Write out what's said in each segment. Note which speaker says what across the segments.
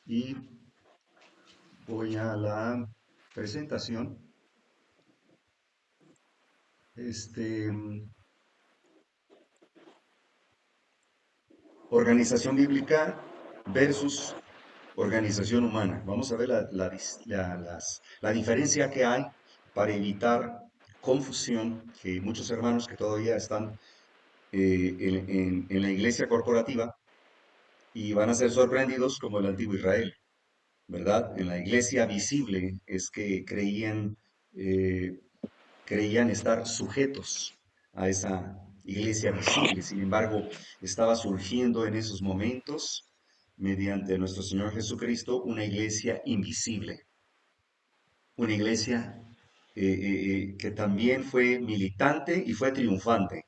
Speaker 1: y voy a la presentación. Este, Organización bíblica versus organización humana. Vamos a ver la diferencia que hay para evitar confusión, que muchos hermanos que todavía están en la iglesia corporativa y van a ser sorprendidos como el antiguo Israel, ¿verdad? En la iglesia visible es que eh, creían estar sujetos a esa iglesia visible. Sin embargo, estaba surgiendo en esos momentos, mediante nuestro Señor Jesucristo, una iglesia invisible, una iglesia que también fue militante y fue triunfante.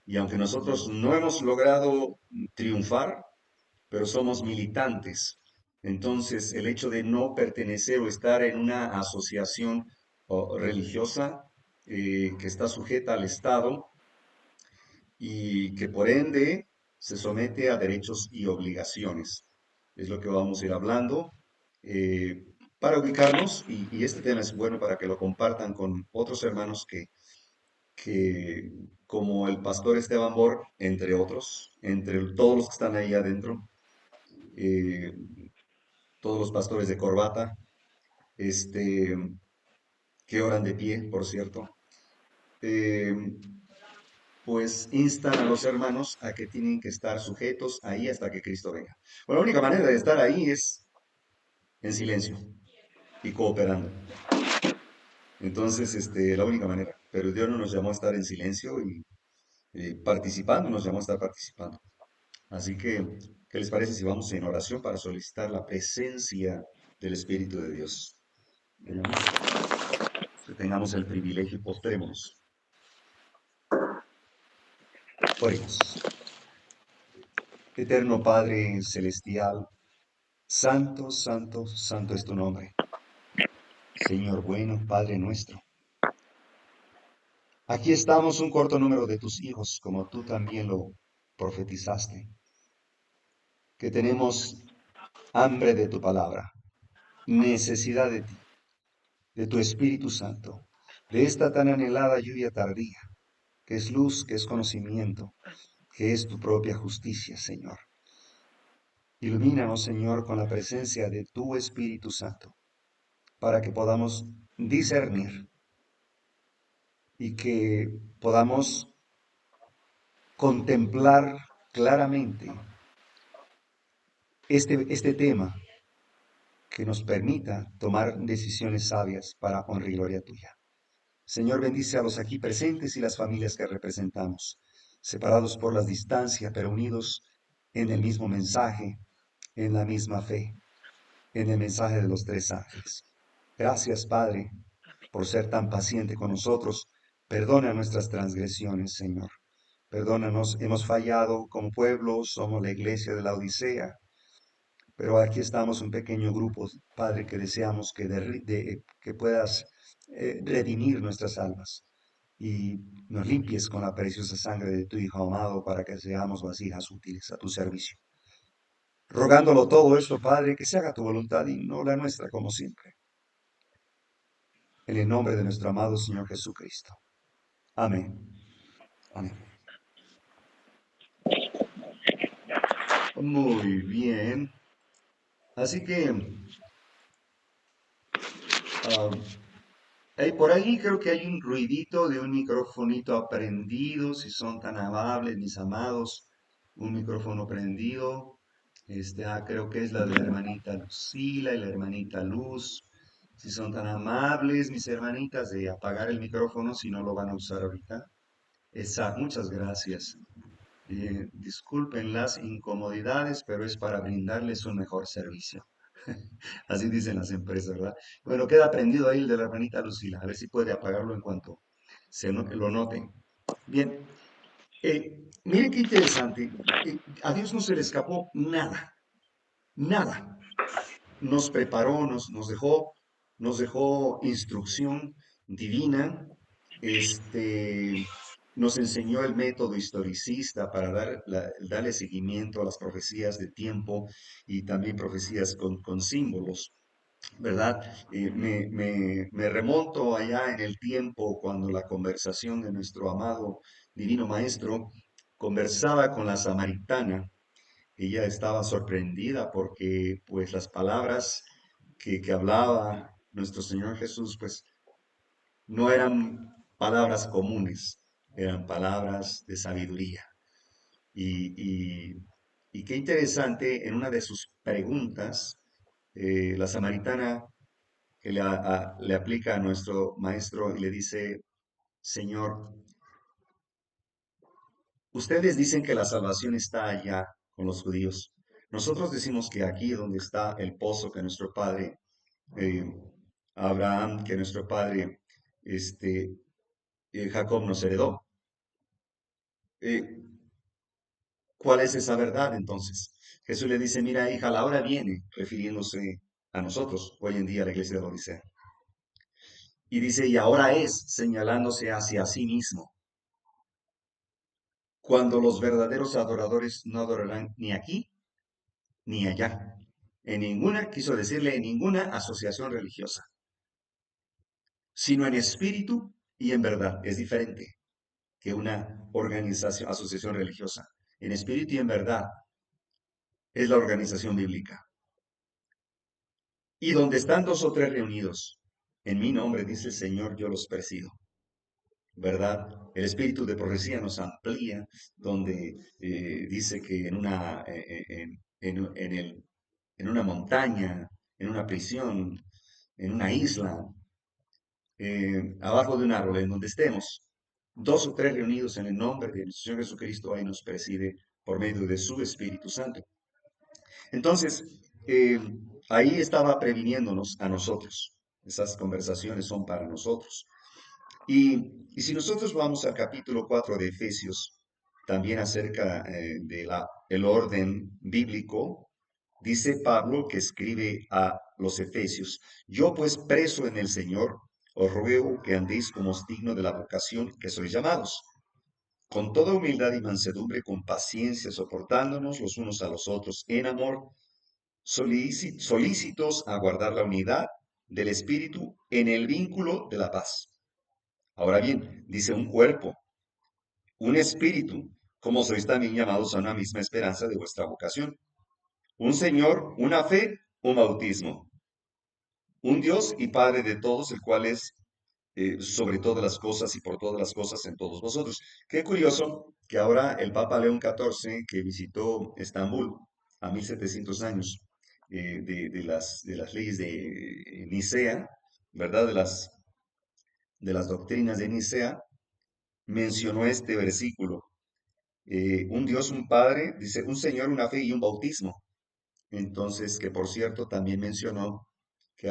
Speaker 1: Y aunque nosotros no hemos logrado triunfar, pero somos militantes. Entonces, el hecho de no pertenecer o estar en una asociación religiosa que está sujeta al Estado y que por ende se somete a derechos y obligaciones. Es lo que vamos a ir hablando para ubicarnos y este tema es bueno para que lo compartan con otros hermanos que como el pastor Esteban Bor, entre otros, entre todos los que están ahí adentro, eh, todos los pastores de corbata, este, que oran de pie, por cierto, eh, pues instan a los hermanos a que tienen que estar sujetos ahí hasta que Cristo venga. Bueno, la única manera de estar ahí es en silencio y cooperando. Entonces, la única manera. Pero Dios no nos llamó a estar en silencio y participando, nos llamó a estar participando. Así que, ¿qué les parece si vamos en oración para solicitar la presencia del Espíritu de Dios? Que tengamos el privilegio y postrémonos. Oremos. Eterno Padre Celestial, santo, santo, santo es tu nombre. Señor bueno, Padre nuestro. Aquí estamos un corto número de tus hijos, como tú también lo profetizaste, que tenemos hambre de tu palabra, necesidad de ti, de tu Espíritu Santo, de esta tan anhelada lluvia tardía, que es luz, que es conocimiento, que es tu propia justicia, Señor. Ilumínanos, Señor, con la presencia de tu Espíritu Santo, para que podamos discernir y que podamos contemplar claramente este tema que nos permita tomar decisiones sabias para honra y gloria tuya. Señor, bendice a los aquí presentes y las familias que representamos, separados por las distancias, pero unidos en el mismo mensaje, en la misma fe, en el mensaje de los tres ángeles. Gracias, Padre, por ser tan paciente con nosotros. Perdona nuestras transgresiones, Señor. Perdónanos, hemos fallado como pueblo, somos la iglesia de la Odisea, pero aquí estamos un pequeño grupo, Padre, que deseamos que puedas redimir nuestras almas y nos limpies con la preciosa sangre de tu Hijo amado para que seamos vasijas útiles a tu servicio. Rogándolo todo esto, Padre, que se haga tu voluntad y no la nuestra como siempre. En el nombre de nuestro amado Señor Jesucristo. Amén. Amén. Muy bien. Así que ah, por ahí creo que hay un ruidito de un microfonito prendido, si son tan amables, mis amados, un micrófono prendido. Creo que es la de la hermanita Lucila y la hermanita Luz. Si son tan amables, mis hermanitas, de apagar el micrófono si no lo van a usar ahorita. Muchas gracias. Disculpen las incomodidades, pero es para brindarles un mejor servicio. Así dicen las empresas, ¿verdad? Bueno, queda prendido ahí el de la hermanita Lucila. A ver si puede apagarlo en cuanto lo noten. Bien, miren qué interesante. A Dios no se le escapó nada, nada. Nos preparó, nos dejó instrucción divina. Este, nos enseñó el método historicista para darle seguimiento a las profecías de tiempo y también profecías con símbolos. ¿Verdad? Me remonto allá en el tiempo cuando la conversación de nuestro amado Divino Maestro conversaba con la samaritana. Ella estaba sorprendida porque pues las palabras que hablaba nuestro Señor Jesús pues no eran palabras comunes, eran palabras de sabiduría. Y, y, y qué interesante, en una de sus preguntas, la samaritana que le aplica a nuestro maestro y le dice, Señor, ustedes dicen que la salvación está allá con los judíos. Nosotros decimos que aquí donde está el pozo que nuestro padre eh, Abraham, que nuestro padre este, Jacob nos heredó. Eh, ¿Cuál es esa verdad entonces? Jesús le dice, mira hija, la hora viene, refiriéndose a nosotros, hoy en día la iglesia de la Odisea. Y dice, y ahora es, señalándose hacia sí mismo, cuando los verdaderos adoradores no adorarán ni aquí ni allá. En ninguna, quiso decirle, en ninguna asociación religiosa, sino en espíritu y en verdad. Es diferente que una organización, asociación religiosa. En espíritu y en verdad es la organización bíblica. Y donde están dos o tres reunidos, en mi nombre, dice el Señor, yo los presido. ¿Verdad? El espíritu de profecía nos amplía, donde dice que en una montaña, en una prisión, en una isla, abajo de un árbol, en donde estemos, dos o tres reunidos en el nombre de nuestro Señor Jesucristo, ahí nos preside por medio de su Espíritu Santo. Entonces, eh, ahí estaba previniéndonos a nosotros. Esas conversaciones son para nosotros. Y si nosotros vamos al capítulo 4 de Efesios, también acerca el orden bíblico, dice Pablo que escribe a los Efesios, yo pues preso en el Señor, os ruego que andéis como os digno de la vocación que sois llamados, con toda humildad y mansedumbre, con paciencia, soportándonos los unos a los otros en amor, solícitos a guardar la unidad del Espíritu en el vínculo de la paz. Ahora bien, dice un cuerpo, un espíritu, como sois también llamados a una misma esperanza de vuestra vocación. Un Señor, una fe, un bautismo. Un Dios y Padre de todos, el cual es sobre todas las cosas y por todas las cosas en todos vosotros. Qué curioso que ahora el Papa León XIV, que visitó Estambul a 1700 años de las leyes de Nicea, ¿verdad? De las doctrinas de Nicea, mencionó este versículo. Un Dios, un Padre, dice, un Señor, una fe y un bautismo. Entonces, que por cierto también mencionó que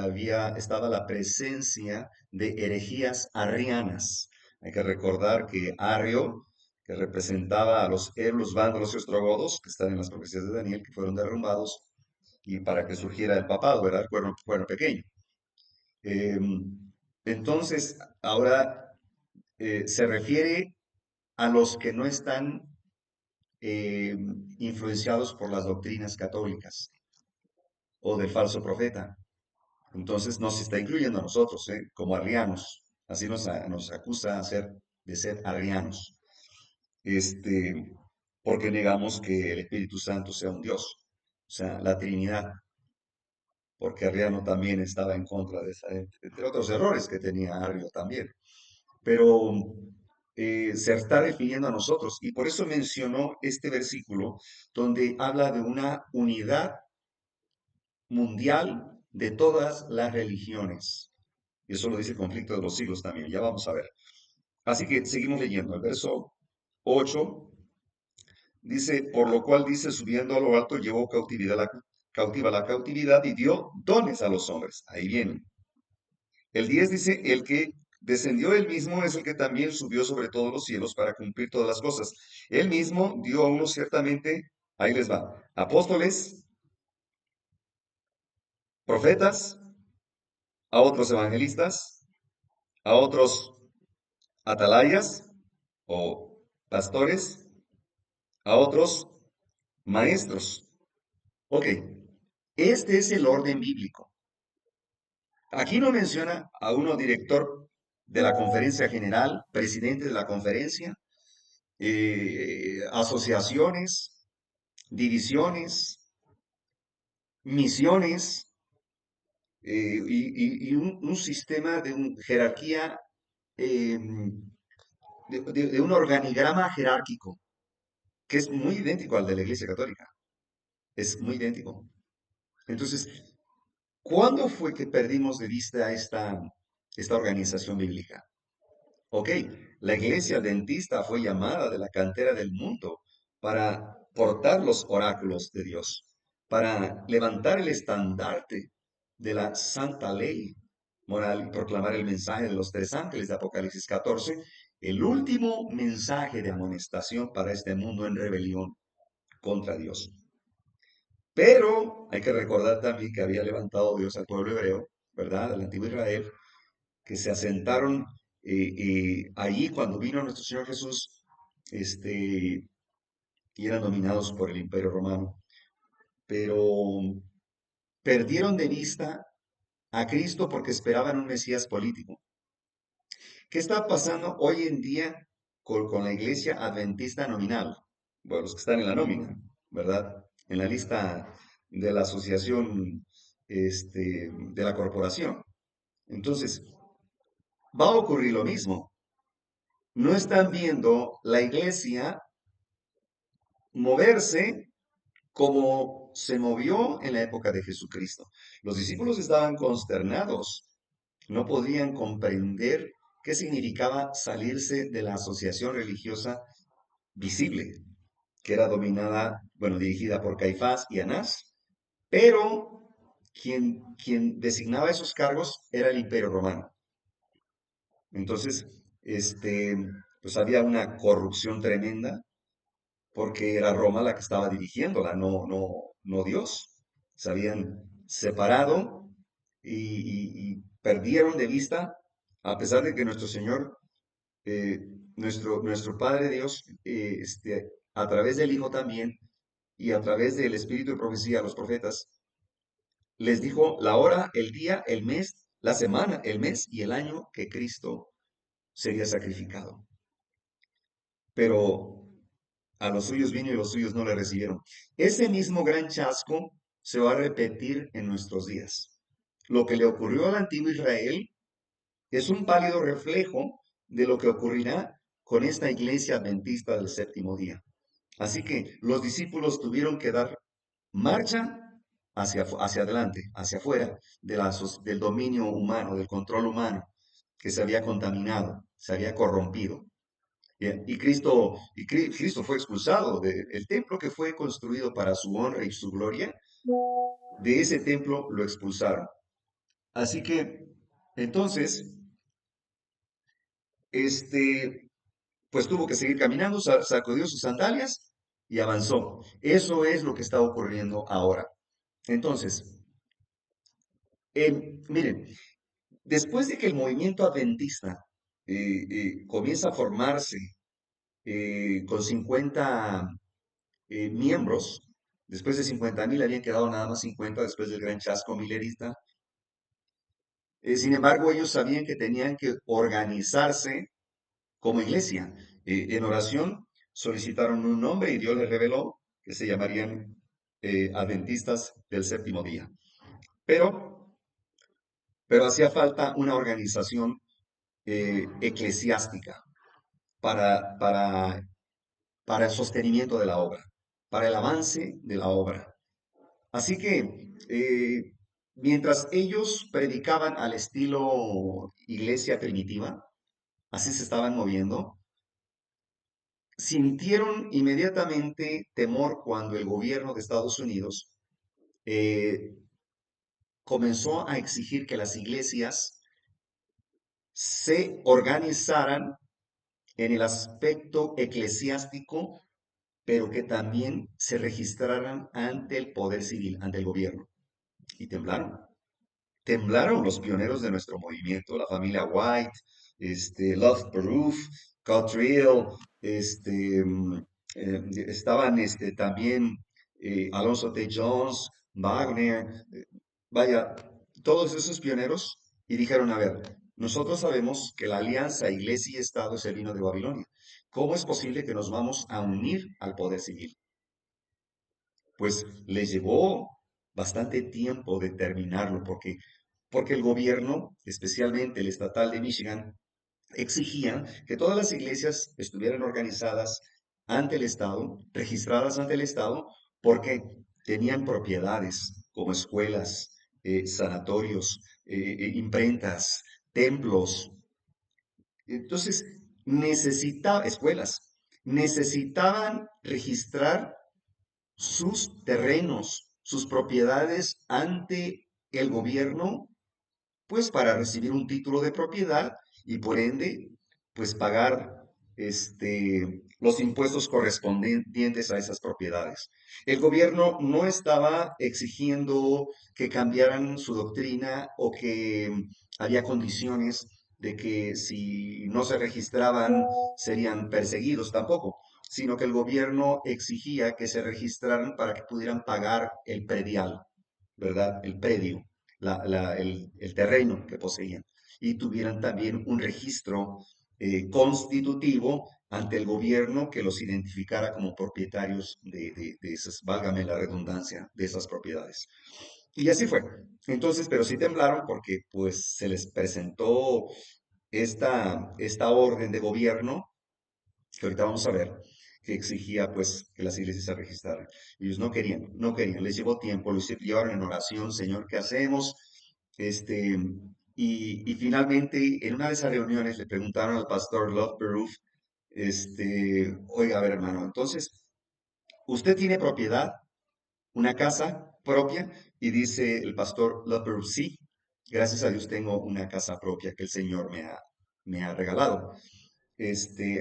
Speaker 1: estaba la presencia de herejías arrianas. Hay que recordar que Arrio, que representaba a los vándalos y ostrogodos, que están en las profecías de Daniel, que fueron derrumbados, y para que surgiera el papado, ¿verdad? Cuerno pequeño. Eh, entonces, ahora se refiere a los que no están eh, influenciados por las doctrinas católicas o del falso profeta. Entonces nos está incluyendo a nosotros, como arrianos. Así nos acusa de ser arrianos. Este, porque negamos que el Espíritu Santo sea un Dios, o sea, la Trinidad, porque Arriano también estaba en contra de esa, entre otros errores que tenía Arrio también. Pero se está refiriendo a nosotros y por eso mencionó este versículo donde habla de una unidad mundial de todas las religiones. Y eso lo dice el conflicto de los siglos también, ya vamos a ver. Así que seguimos leyendo. El verso 8 dice, por lo cual dice, subiendo a lo alto, llevó cautiva la cautividad y dio dones a los hombres. Ahí viene. El 10 dice, el que descendió él mismo es el que también subió sobre todos los cielos para cumplir todas las cosas. Él mismo dio a unos ciertamente, ahí les va, apóstoles, profetas, a otros evangelistas, a otros atalayas, o pastores, a otros maestros. Ok, este es el orden bíblico. Aquí no menciona a uno director de la conferencia general, presidente de la conferencia, asociaciones, divisiones, misiones, y un sistema de jerarquía, eh, de un organigrama jerárquico, que es muy idéntico al de la Iglesia Católica. Es muy idéntico. Entonces, ¿cuándo fue que perdimos de vista esta organización bíblica? Ok, la iglesia adventista fue llamada de la cantera del mundo para portar los oráculos de Dios, para levantar el estandarte de la santa ley moral y proclamar el mensaje de los tres ángeles de Apocalipsis 14, el último mensaje de amonestación para este mundo en rebelión contra Dios. Pero hay que recordar también que había levantado Dios al pueblo hebreo, ¿verdad? Al antiguo Israel, que se asentaron allí cuando vino nuestro Señor Jesús, y eran dominados por el Imperio Romano. Pero perdieron de vista a Cristo porque esperaban un Mesías político. ¿Qué está pasando hoy en día con la iglesia adventista nominal? Bueno, los que están en la nómina, ¿verdad? En la lista de la asociación, de la corporación. Entonces, va a ocurrir lo mismo. No están viendo la iglesia moverse como se movió en la época de Jesucristo. Los discípulos estaban consternados, no podían comprender qué significaba salirse de la asociación religiosa visible, que era dominada, bueno, dirigida por Caifás y Anás, pero quien designaba esos cargos era el Imperio Romano. Entonces, pues había una corrupción tremenda porque era Roma la que estaba dirigiéndola, no Dios. Se habían separado y perdieron de vista, a pesar de que nuestro Señor, nuestro Padre Dios, a través del Hijo también, y a través del Espíritu de profecía a los profetas, les dijo la hora, el día, el mes, la semana, el mes y el año que Cristo sería sacrificado. Pero a los suyos vino y los suyos no le recibieron. Ese mismo gran chasco se va a repetir en nuestros días. Lo que le ocurrió al antiguo Israel es un pálido reflejo de lo que ocurrirá con esta iglesia adventista del séptimo día. Así que los discípulos tuvieron que dar marcha hacia adelante, hacia afuera del dominio humano, del control humano, que se había contaminado, se había corrompido. Bien, Cristo fue expulsado del templo que fue construido para su honra y su gloria. De ese templo lo expulsaron. Así que, entonces, este, pues tuvo que seguir caminando, sacudió sus sandalias y avanzó. Eso es lo que está ocurriendo ahora. Entonces, miren, después de que el movimiento adventista comienza a formarse con 50 miembros, después de 50.000 habían quedado nada más 50 después del gran chasco milerista. Sin embargo, ellos sabían que tenían que organizarse como iglesia. En oración solicitaron un nombre y Dios les reveló que se llamarían Adventistas del Séptimo Día. Pero, pero hacía falta una organización eclesiástica para, para, para el sostenimiento de la obra, para el avance de la obra. Así que mientras ellos predicaban al estilo iglesia primitiva, así se estaban moviendo, sintieron inmediatamente temor cuando el gobierno de Estados Unidos eh, comenzó a exigir que las iglesias se organizaran en el aspecto eclesiástico, pero que también se registraran ante el poder civil, ante el gobierno. Y temblaron. Temblaron los pioneros de nuestro movimiento, la familia White, Love Proof, Cottrell, estaban también Alonso T. Jones, Wagner, vaya, todos esos pioneros, y dijeron, a ver, nosotros sabemos que la alianza Iglesia y Estado es el vino de Babilonia. ¿Cómo es posible que nos vamos a unir al poder civil? Pues les llevó bastante tiempo determinarlo, porque el gobierno, especialmente el estatal de Michigan, exigía que todas las iglesias estuvieran organizadas ante el Estado, registradas ante el Estado, porque tenían propiedades como escuelas, sanatorios, imprentas, templos. Entonces, escuelas, necesitaban registrar sus terrenos, sus propiedades ante el gobierno, pues para recibir un título de propiedad y por ende, pues pagar los impuestos correspondientes a esas propiedades. El gobierno no estaba exigiendo que cambiaran su doctrina o que había condiciones de que si no se registraban serían perseguidos tampoco, sino que el gobierno exigía que se registraran para que pudieran pagar el predial, ¿verdad? El predio, el terreno que poseían. Y tuvieran también un registro constitutivo ante el gobierno que los identificara como propietarios de esas, válgame la redundancia, de esas propiedades. Y así fue. Entonces, pero sí temblaron porque pues se les presentó esta orden de gobierno que ahorita vamos a ver, que exigía pues que las iglesias se registraran. Ellos no querían, no querían, les llevó tiempo, los llevaron en oración, Señor, ¿qué hacemos? Este, y finalmente, en una de esas reuniones le preguntaron al pastor Love Beruf, oiga, a ver, hermano, entonces, ¿usted tiene propiedad, una casa propia? Y dice el pastor Love Beruf, sí, gracias a Dios tengo una casa propia que el Señor me ha regalado.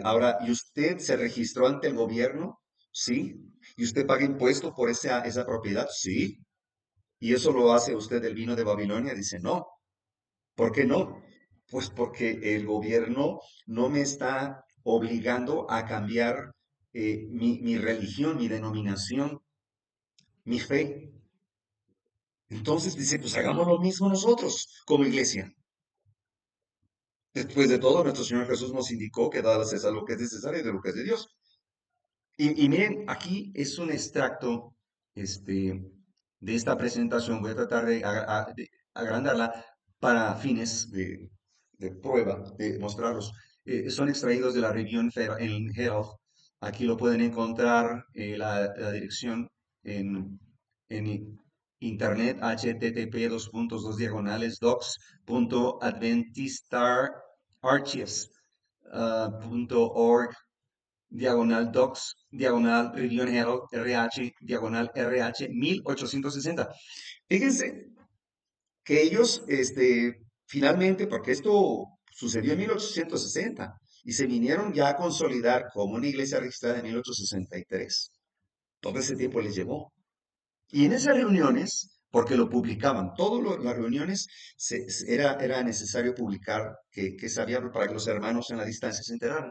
Speaker 1: Ahora, ¿y usted se registró ante el gobierno? Sí. ¿Y usted paga impuestos por esa propiedad? Sí. ¿Y eso lo hace usted del vino de Babilonia? Dice, no. ¿Por qué no? Pues porque el gobierno no me está obligando a cambiar mi religión, mi denominación, mi fe. Entonces dice, pues hagamos lo mismo nosotros como iglesia. Después de todo, nuestro Señor Jesús nos indicó que dada a César lo que es de César y de lo que es de Dios. Y miren, aquí es un extracto de esta presentación. Voy a tratar de agrandarla para fines de prueba, de mostrarlos. Son extraídos de la review en Health. Aquí lo pueden encontrar, la dirección en internet, https://docs.adventistararchives.org diagonal docs, diagonal Review and Herald, RH, diagonal RH 1860. Fíjense que ellos, finalmente, porque esto sucedió en 1860 y se vinieron ya a consolidar como una iglesia registrada en 1863. Todo ese tiempo les llevó. Y en esas reuniones, porque lo publicaban, todas las reuniones era necesario publicar que se había para que los hermanos en la distancia se enteraran.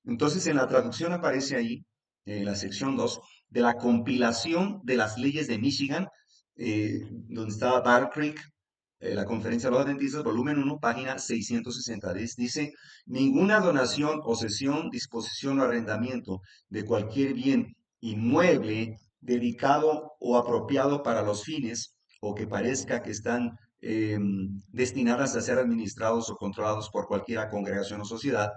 Speaker 1: Entonces, en la traducción aparece ahí, en la sección 2 de la compilación de las leyes de Michigan, donde estaba Battle Creek, la Conferencia de los Adventistas, volumen 1, página 660. Dice, ninguna donación o cesión, disposición o arrendamiento de cualquier bien inmueble dedicado o apropiado para los fines o que parezca que están destinadas a ser administrados o controlados por cualquier congregación o sociedad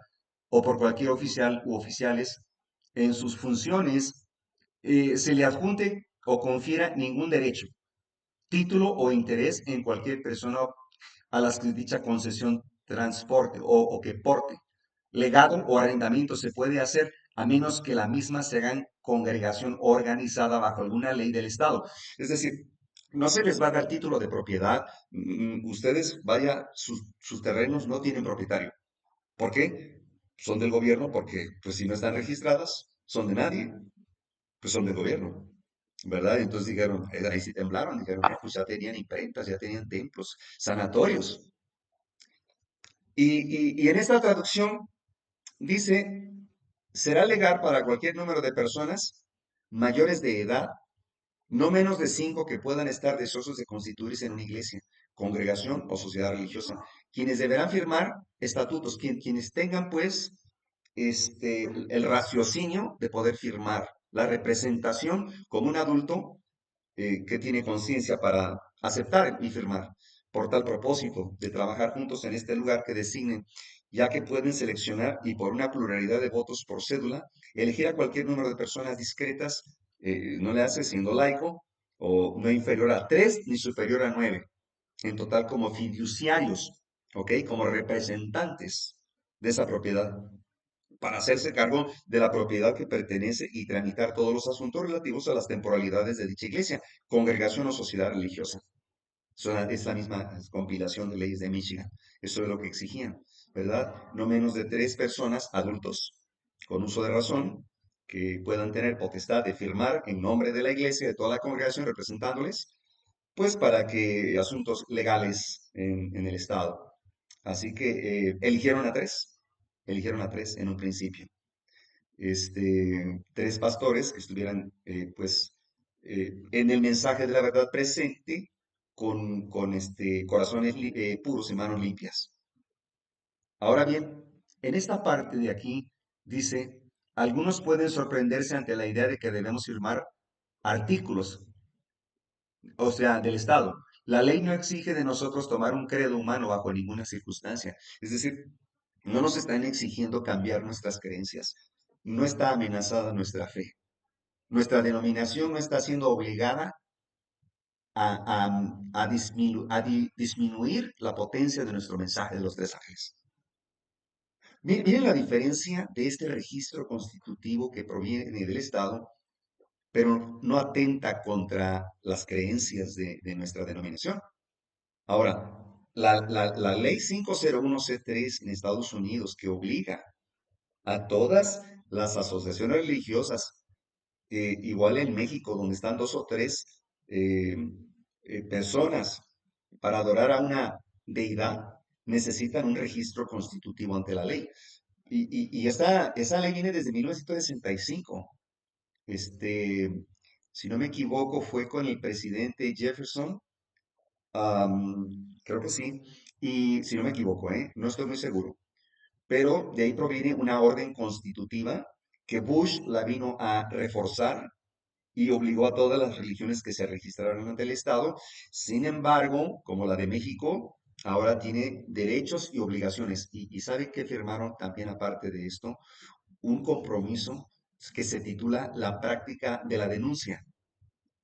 Speaker 1: o por cualquier oficial u oficiales en sus funciones, se le adjunte o confiera ningún derecho, título o interés en cualquier persona a las que dicha concesión transporte o que porte. Legado o arrendamiento se puede hacer a menos que la misma se haga en congregación organizada bajo alguna ley del Estado. Es decir, no se les va a dar título de propiedad. Ustedes, vaya, sus terrenos no tienen propietario. ¿Por qué? Son del gobierno porque, pues si no están registradas, son de nadie, pues son del gobierno, ¿verdad? Entonces dijeron, ahí sí temblaron, dijeron, no, pues ya tenían imprentas, ya tenían templos, sanatorios. Y en esta traducción dice, será legal para cualquier número de personas mayores de edad, no menos de cinco, que puedan estar deseosos de constituirse en una iglesia, congregación o sociedad religiosa, quienes deberán firmar estatutos, quienes tengan pues el raciocinio de poder firmar la representación como un adulto que tiene conciencia para aceptar y firmar, por tal propósito de trabajar juntos en este lugar que designen, ya que pueden seleccionar y por una pluralidad de votos por cédula, elegir a cualquier número de personas discretas, no le hace siendo laico, o no inferior a tres ni superior a nueve, en total como fiduciarios, ¿ok? Como representantes de esa propiedad, para hacerse cargo de la propiedad que pertenece y tramitar todos los asuntos relativos a las temporalidades de dicha iglesia, congregación o sociedad religiosa. Es la misma compilación de leyes de Michigan. Eso es lo que exigían, ¿verdad? No menos de tres personas, adultos, con uso de razón, que puedan tener potestad de firmar en nombre de la iglesia, de toda la congregación, representándoles, pues para que asuntos legales en el Estado. Así que eligieron a tres en un principio, tres pastores que estuvieran, pues, en el mensaje de la verdad presente, con corazones puros y manos limpias. Ahora bien, en esta parte de aquí dice, algunos pueden sorprenderse ante la idea de que debemos firmar artículos, o sea, del Estado. La ley no exige de nosotros tomar un credo humano bajo ninguna circunstancia. Es decir, no nos están exigiendo cambiar nuestras creencias. No está amenazada nuestra fe. Nuestra denominación no está siendo obligada disminuir la potencia de nuestro mensaje de los tres ángeles. Miren la diferencia de este registro constitutivo que proviene del Estado, pero no atenta contra las creencias de nuestra denominación. Ahora, la ley 501C3 en Estados Unidos, que obliga a todas las asociaciones religiosas, igual en México, donde están dos o tres eh, personas para adorar a una deidad, necesitan un registro constitutivo ante la ley. Y esa ley viene desde 1965. Si no me equivoco, fue con el presidente Jefferson, creo que sí, y si no me equivoco, no estoy muy seguro, pero de ahí proviene una orden constitutiva que Bush la vino a reforzar y obligó a todas las religiones que se registraron ante el Estado. Sin embargo, como la de México, ahora tiene derechos y obligaciones. Y sabe que firmaron también, aparte de esto, un compromiso que se titula La práctica de la denuncia.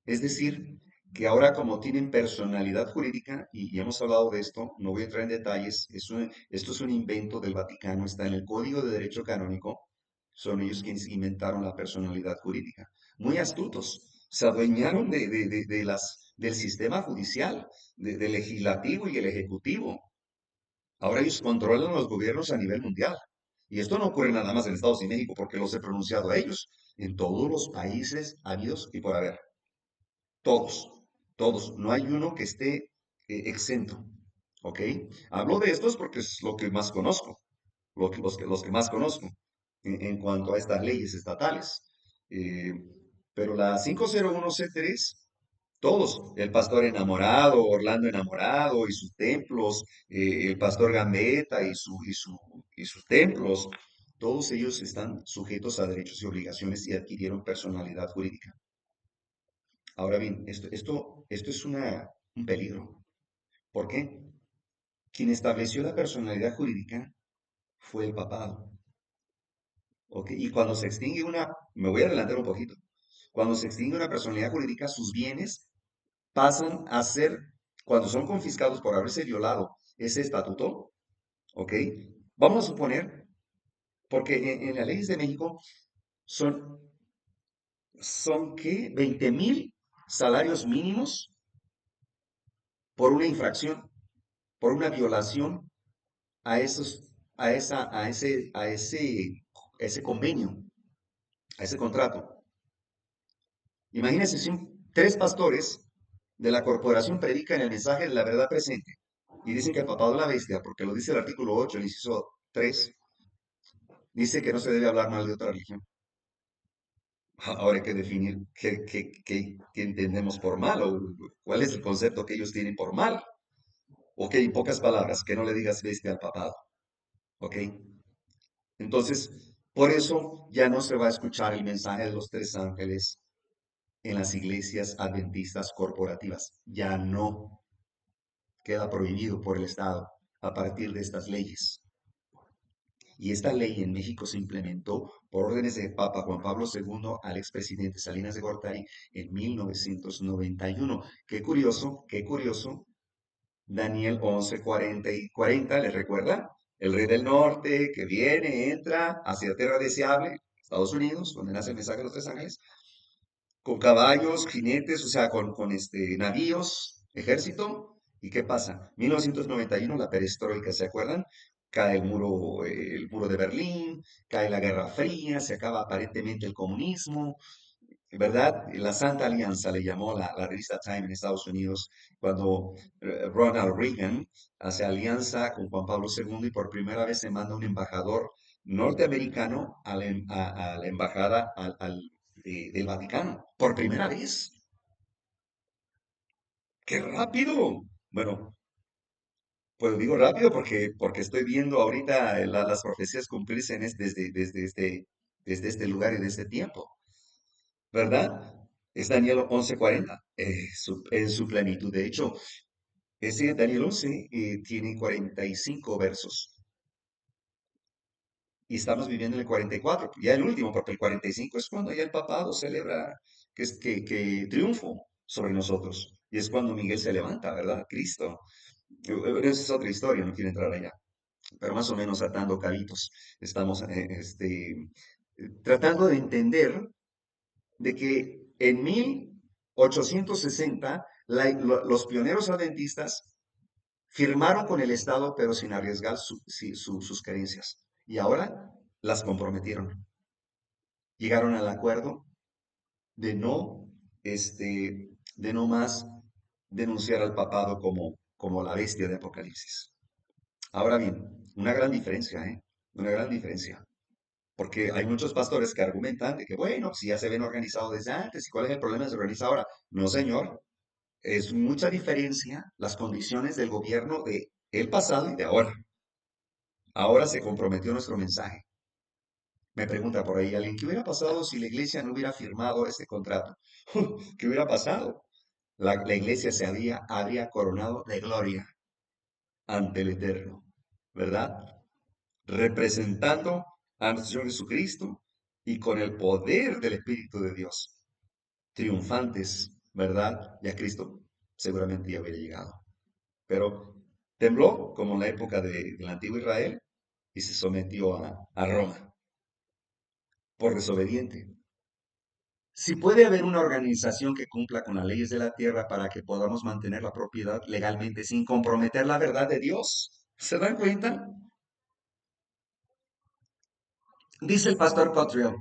Speaker 1: Es decir, que ahora, como tienen personalidad jurídica, y hemos hablado de esto, no voy a entrar en detalles, esto es un invento del Vaticano, está en el Código de Derecho Canónico, son ellos quienes inventaron la personalidad jurídica. Muy astutos, se adueñaron del sistema judicial, del legislativo y el ejecutivo. Ahora ellos controlan los gobiernos a nivel mundial. Y esto no ocurre nada más en Estados Unidos y México, porque los he pronunciado a ellos, en todos los países habidos y por haber. Todos, todos. No hay uno que esté exento. ¿Ok? Hablo de estos porque es lo que más conozco, los que más conozco en cuanto a estas leyes estatales. Eh, pero la 501C3, todos, el pastor enamorado, Orlando enamorado y sus templos, el pastor Gambetta y sus templos, todos ellos están sujetos a derechos y obligaciones y adquirieron personalidad jurídica. Ahora bien, esto es un peligro. ¿Por qué? Quien estableció la personalidad jurídica fue el papado. ¿Ok? Y cuando se extingue me voy a adelantar un poquito, cuando se extingue una personalidad jurídica, sus bienes pasan a ser, cuando son confiscados por haberse violado ese estatuto, ¿ok? Vamos a suponer, porque en las leyes de México son, son ¿qué? 20,000 salarios mínimos por una infracción, por una violación a esos, ese convenio, a ese contrato. Imagínense si tres pastores de la corporación predican el mensaje de la verdad presente y dicen que el papado es la bestia, porque lo dice el artículo 8, el inciso 3, Dice que no se debe hablar mal de otra religión. Ahora hay que definir qué entendemos por mal o cuál es el concepto que ellos tienen por mal. Ok, en pocas palabras, que no le digas bestia al papado. Ok, entonces, por eso ya no se va a escuchar el mensaje de los tres ángeles en las iglesias adventistas corporativas. Ya no queda prohibido por el Estado a partir de estas leyes. Y esta ley en México se implementó por órdenes de Papa Juan Pablo II al expresidente Salinas de Gortari en 1991. Qué curioso, Daniel 11, 40 y 40, ¿les recuerda? El rey del norte que viene, entra hacia tierra deseable, Estados Unidos, donde nace el mensaje de los tres ángeles, con caballos, jinetes, o sea, con navíos, ejército. ¿Y qué pasa? 1991, la perestroika, ¿se acuerdan? Cae el muro de Berlín, cae la Guerra Fría, se acaba aparentemente el comunismo, ¿verdad? La Santa Alianza le llamó la revista Time en Estados Unidos cuando Ronald Reagan hace alianza con Juan Pablo II y por primera vez se manda un embajador norteamericano a la embajada del Vaticano. Por primera vez. ¡Qué rápido! Bueno, pues digo rápido porque estoy viendo ahorita las profecías cumplirse desde este lugar y de este tiempo. ¿Verdad? Es Daniel 11:40, en su plenitud. De hecho, ese Daniel 11 tiene 45 versos y estamos viviendo en el 44, ya el último, porque el 45 es cuando ya el papado celebra que triunfo sobre nosotros. Y es cuando Miguel se levanta, ¿verdad? Cristo. Esa es otra historia, no quiero entrar allá. Pero más o menos atando cabitos. Estamos tratando de entender de que en 1860 los pioneros adventistas firmaron con el Estado, pero sin arriesgar sus creencias. Y ahora las comprometieron. Llegaron al acuerdo de no, de no más denunciar al papado como la bestia de Apocalipsis. Ahora bien, una gran diferencia, ¿eh? Una gran diferencia. Porque hay muchos pastores que argumentan de que, bueno, si ya se ven organizados desde antes, ¿y cuál es el problema de se organiza ahora? No, señor, es mucha diferencia las condiciones del gobierno de el pasado y de ahora. Ahora se comprometió nuestro mensaje. Me pregunta por ahí alguien, ¿qué hubiera pasado si la iglesia no hubiera firmado este contrato? ¿Qué hubiera pasado? La iglesia habría coronado de gloria ante el Eterno, ¿verdad? Representando a nuestro Señor Jesucristo y con el poder del Espíritu de Dios, triunfantes, ¿verdad? Ya Cristo seguramente ya hubiera llegado. Pero tembló como en la época del antiguo Israel y se sometió a Roma por desobediente. Si puede haber una organización que cumpla con las leyes de la tierra para que podamos mantener la propiedad legalmente sin comprometer la verdad de Dios, ¿se dan cuenta? Dice el pastor Cottrell,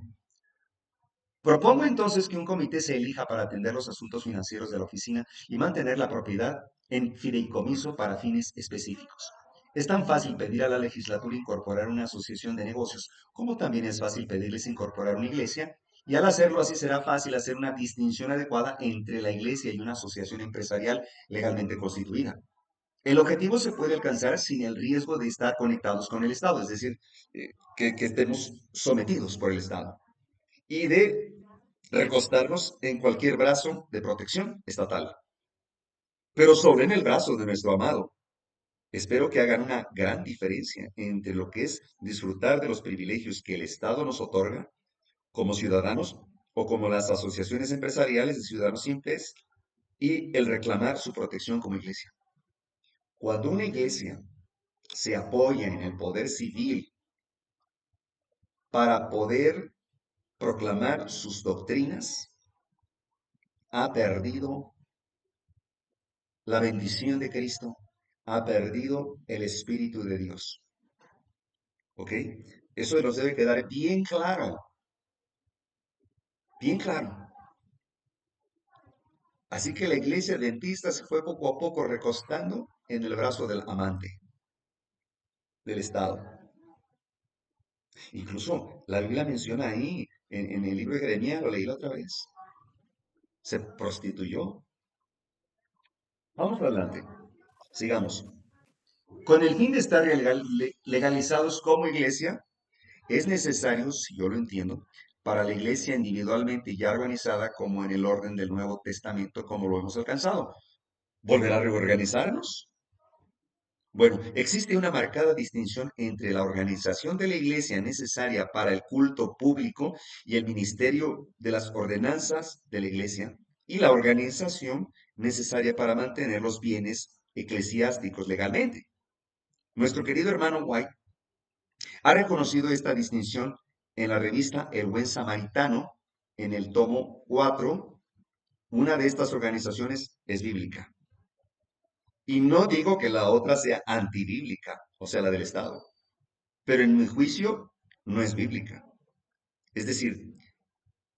Speaker 1: propongo entonces que un comité se elija para atender los asuntos financieros de la oficina y mantener la propiedad en fideicomiso para fines específicos. Es tan fácil pedir a la legislatura incorporar una asociación de negocios, como también es fácil pedirles incorporar una iglesia, y al hacerlo así será fácil hacer una distinción adecuada entre la iglesia y una asociación empresarial legalmente constituida. El objetivo se puede alcanzar sin el riesgo de estar conectados con el Estado, es decir, que estemos sometidos por el Estado y de recostarnos en cualquier brazo de protección estatal, pero sobre en el brazo de nuestro amado. Espero que hagan una gran diferencia entre lo que es disfrutar de los privilegios que el Estado nos otorga como ciudadanos o como las asociaciones empresariales de ciudadanos simples y el reclamar su protección como iglesia. Cuando una iglesia se apoya en el poder civil para poder proclamar sus doctrinas, ha perdido la bendición de Cristo, ha perdido el Espíritu de Dios. ¿Ok? Eso nos debe quedar bien claro. Así que la iglesia adventista se fue poco a poco recostando en el brazo del amante, del Estado. Incluso la Biblia menciona ahí, en el libro de Jeremías, lo leí la otra vez, se prostituyó. Vamos para adelante, sigamos. Con el fin de estar legalizados como iglesia, es necesario, si yo lo entiendo, para la iglesia individualmente ya organizada como en el orden del Nuevo Testamento, como lo hemos alcanzado, volver a reorganizarnos. Bueno, existe una marcada distinción entre la organización de la iglesia necesaria para el culto público y el ministerio de las ordenanzas de la iglesia y la organización necesaria para mantener los bienes eclesiásticos legalmente. Nuestro querido hermano White ha reconocido esta distinción en la revista El Buen Samaritano, en el tomo 4. Una de estas organizaciones es bíblica. Y no digo que la otra sea antibíblica, o sea, la del Estado, pero en mi juicio no es bíblica. Es decir,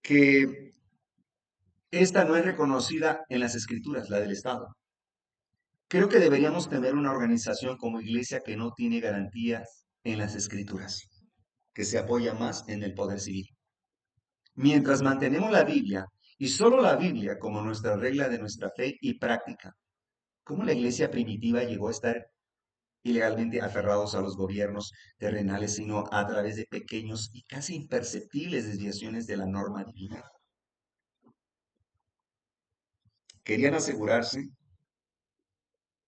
Speaker 1: que esta no es reconocida en las escrituras, la del Estado. Creo que deberíamos tener una organización como iglesia que no tiene garantías en las escrituras, que se apoya más en el poder civil. Mientras mantenemos la Biblia y solo la Biblia como nuestra regla de nuestra fe y práctica, ¿cómo la iglesia primitiva llegó a estar ilegalmente aferrados a los gobiernos terrenales, sino a través de pequeños y casi imperceptibles desviaciones de la norma divina? Querían asegurarse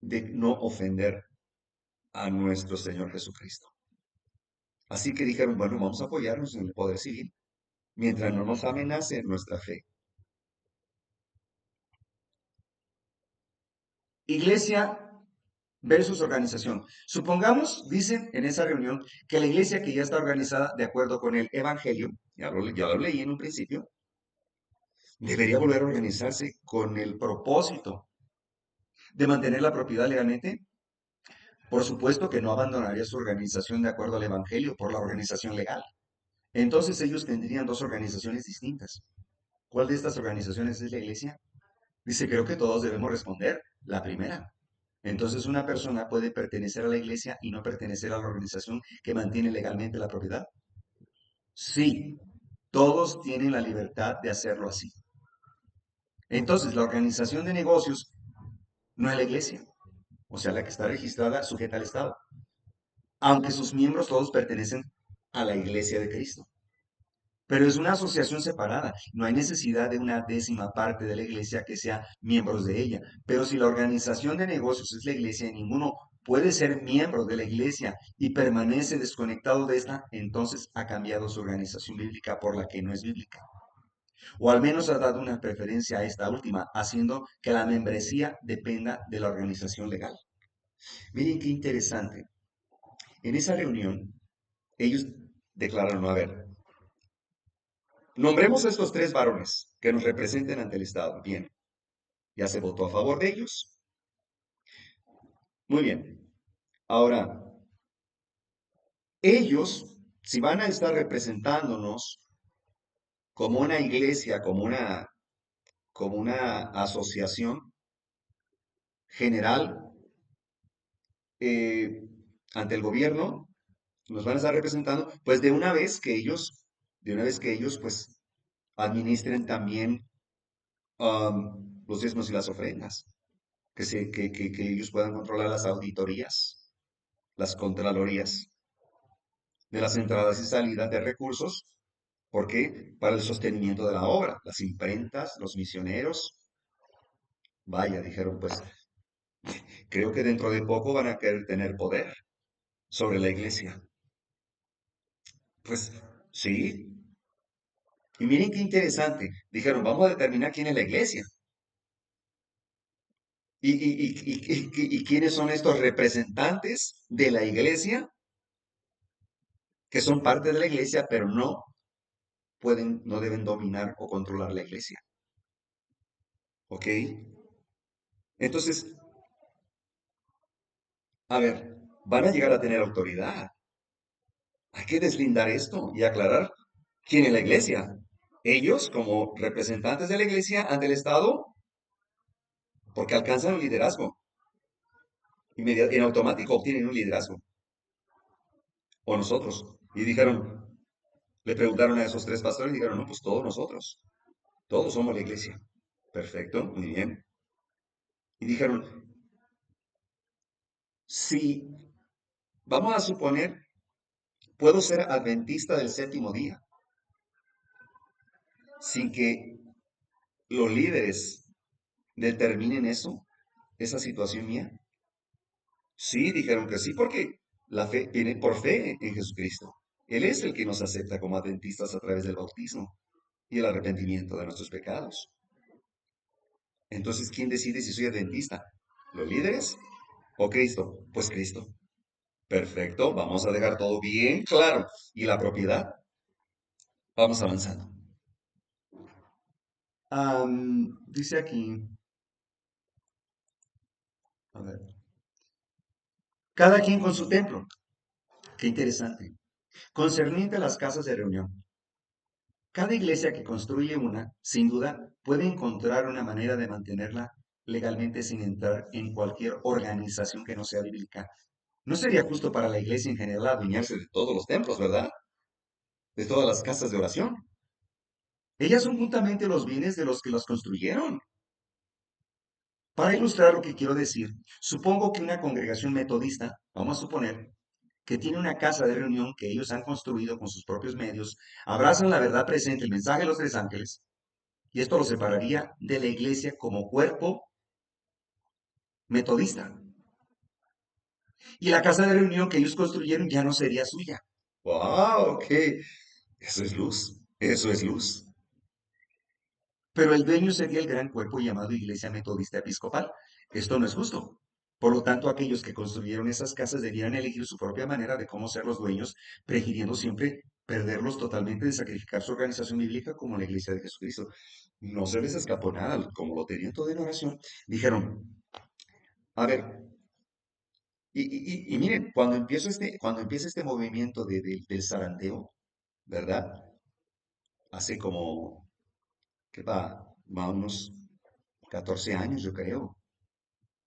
Speaker 1: de no ofender a nuestro Señor Jesucristo. Así que dijeron, bueno, vamos a apoyarnos en el poder civil mientras no nos amenace nuestra fe. Iglesia versus organización. Supongamos, dicen en esa reunión, que la iglesia que ya está organizada de acuerdo con el Evangelio, ya lo leí en un principio, debería volver a organizarse con el propósito de mantener la propiedad legalmente. Por supuesto que no abandonaría su organización de acuerdo al Evangelio por la organización legal. Entonces ellos tendrían dos organizaciones distintas. ¿Cuál de estas organizaciones es la iglesia? Dice, creo que todos debemos responder la primera. Entonces una persona puede pertenecer a la iglesia y no pertenecer a la organización que mantiene legalmente la propiedad. Sí, todos tienen la libertad de hacerlo así. Entonces la organización de negocios no es la iglesia, o sea, la que está registrada sujeta al Estado, aunque sus miembros todos pertenecen a la iglesia de Cristo. Pero es una asociación separada. No hay necesidad de una décima parte de la iglesia que sea miembros de ella. Pero si la organización de negocios es la iglesia y ninguno puede ser miembro de la iglesia y permanece desconectado de esta, entonces ha cambiado su organización bíblica por la que no es bíblica. O al menos ha dado una preferencia a esta última, haciendo que la membresía dependa de la organización legal. Miren qué interesante. En esa reunión, ellos declararon, a ver, nombremos a estos tres varones que nos representen ante el Estado. Bien, ya se votó a favor de ellos. Muy bien. Ahora, ellos, si van a estar representándonos como una iglesia, como una asociación general eh, ante el gobierno, nos van a estar representando, pues de una vez que ellos, pues, administren también los diezmos y las ofrendas, que ellos puedan controlar las auditorías, las contralorías de las entradas y salidas de recursos. ¿Por qué? Para el sostenimiento de la obra. Las imprentas, los misioneros, vaya, dijeron, pues creo que dentro de poco van a querer tener poder sobre la iglesia. Pues sí. Y miren qué interesante. Dijeron, vamos a determinar quién es la iglesia. ¿Y quiénes son estos representantes de la iglesia? Que son parte de la iglesia, pero no deben dominar o controlar la iglesia. ¿Ok? Entonces, a ver, van a llegar a tener autoridad. Hay que deslindar esto y aclarar quién es la iglesia. Ellos, como representantes de la iglesia ante el Estado, porque alcanzan un liderazgo. En automático obtienen un liderazgo. O nosotros. Y dijeron, le preguntaron a esos tres pastores y dijeron, no, pues todos nosotros, todos somos la iglesia. Perfecto, muy bien. Y dijeron, si vamos a suponer, puedo ser adventista del séptimo día, sin que los líderes determinen eso, esa situación mía. Sí, dijeron que sí, porque la fe viene por fe en Jesucristo. Él es el que nos acepta como adventistas a través del bautismo y el arrepentimiento de nuestros pecados. Entonces, ¿quién decide si soy adventista? ¿Los líderes o Cristo? Pues Cristo. Perfecto, vamos a dejar todo bien claro. ¿Y la propiedad? Vamos avanzando. Dice aquí, a ver, cada quien con su templo. Qué interesante. Concerniente a las casas de reunión. Cada iglesia que construye una, sin duda, puede encontrar una manera de mantenerla legalmente sin entrar en cualquier organización que no sea bíblica. No sería justo para la iglesia en general adueñarse de todos los templos, ¿verdad? De todas las casas de oración. Ellas son juntamente los bienes de los que los construyeron. Para ilustrar lo que quiero decir, supongo que una congregación metodista, vamos a suponer, que tiene una casa de reunión que ellos han construido con sus propios medios, abrazan la verdad presente, el mensaje de los tres ángeles, y esto lo separaría de la iglesia como cuerpo metodista. Y la casa de reunión que ellos construyeron ya no sería suya. ¡Wow! Ok. Eso es luz. Eso es luz. Pero el dueño sería el gran cuerpo llamado Iglesia Metodista Episcopal. Esto no es justo. Por lo tanto, aquellos que construyeron esas casas debían elegir su propia manera de cómo ser los dueños, prefiriendo siempre perderlos totalmente de sacrificar su organización bíblica como la Iglesia de Jesucristo. No se les escapó nada, como lo tenían todo en oración. Dijeron, a ver, y miren, cuando empieza este movimiento del zarandeo, ¿verdad? Hace como, ¿qué va unos 14 años, yo creo,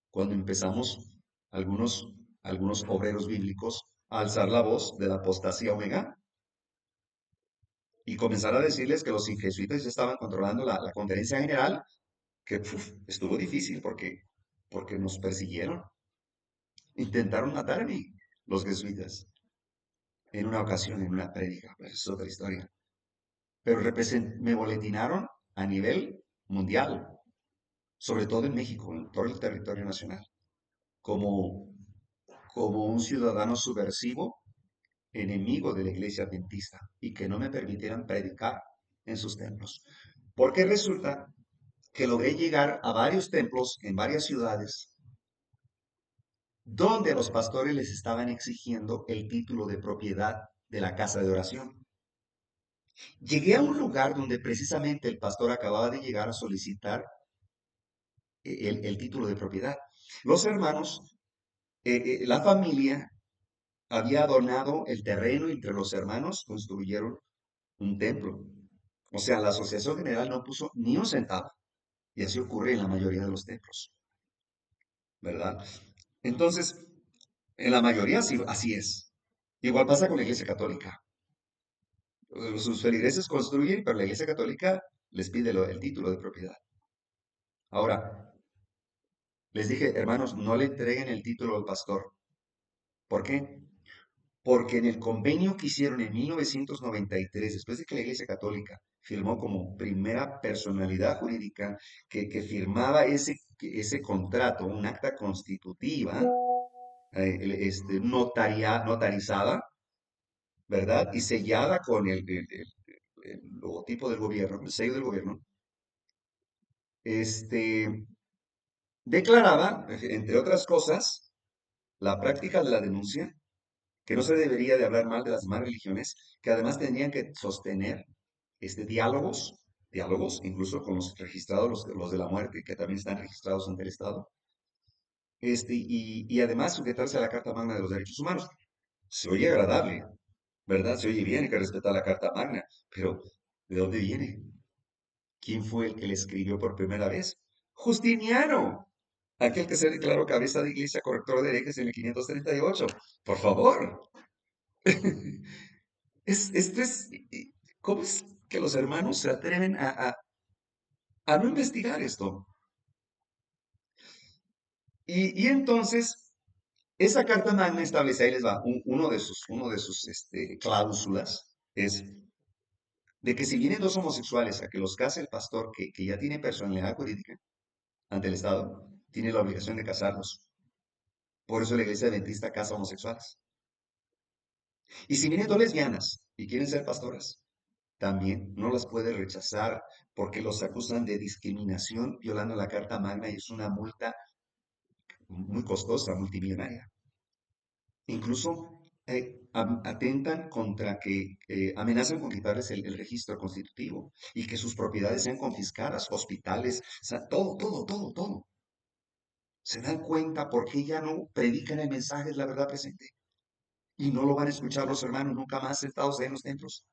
Speaker 1: cuando empezamos algunos, algunos obreros bíblicos a alzar la voz de la apostasía omega y comenzar a decirles que los jesuitas ya estaban controlando la conferencia general, que estuvo difícil porque nos persiguieron, intentaron matarme los jesuitas en una ocasión, en una prédica, pues es otra historia. Pero me boletinaron a nivel mundial, sobre todo en México, en todo el territorio nacional, como, como un ciudadano subversivo, enemigo de la iglesia adventista, y que no me permitieran predicar en sus templos. Porque resulta que logré llegar a varios templos en varias ciudades donde los pastores les estaban exigiendo el título de propiedad de la casa de oración. Llegué a un lugar donde precisamente el pastor acababa de llegar a solicitar el título de propiedad. Los hermanos, la familia había donado el terreno entre los hermanos, construyeron un templo. O sea, la Asociación General no puso ni un centavo. Y así ocurre en la mayoría de los templos, ¿verdad? Entonces, en la mayoría sí, así es. Igual pasa con la Iglesia Católica. Sus feligreses construyen, pero la Iglesia Católica les pide el título de propiedad. Ahora, les dije, hermanos, no le entreguen el título al pastor. ¿Por qué? Porque en el convenio que hicieron en 1993, después de que la Iglesia Católica firmó como primera personalidad jurídica que firmaba ese contrato, un acta constitutiva, notarizada, ¿verdad? Y sellada con el logotipo del gobierno, el sello del gobierno, este, declaraba, entre otras cosas, la práctica de la denuncia, que no se debería de hablar mal de las demás religiones, que además tendrían que sostener diálogos, incluso con los registrados, los de la muerte, que también están registrados ante el Estado, y además sujetarse a la Carta Magna de los Derechos Humanos. Se oye agradable, ¿verdad? Se oye bien, hay que respetar la Carta Magna, pero ¿de dónde viene? ¿Quién fue el que le escribió por primera vez? Justiniano, aquel que se declaró cabeza de iglesia corrector de herejes en el 538. Por favor. Esto es, ¿cómo es que los hermanos se atreven a no investigar esto? Y entonces, esa carta magna establece, ahí les va, uno de sus cláusulas es de que si vienen dos homosexuales a que los case el pastor que ya tiene personalidad jurídica ante el Estado, tiene la obligación de casarlos. Por eso la iglesia adventista casa homosexuales. Y si vienen dos lesbianas y quieren ser pastoras, también no las puede rechazar porque los acusan de discriminación violando la Carta Magna y es una multa muy costosa, multimillonaria. Incluso atentan contra que amenazan con quitarles el registro constitutivo y que sus propiedades sean confiscadas, hospitales, o sea, todo, todo, todo, todo. Se dan cuenta porque ya no predican el mensaje de la verdad presente y no lo van a escuchar los hermanos nunca más sentados en los templos.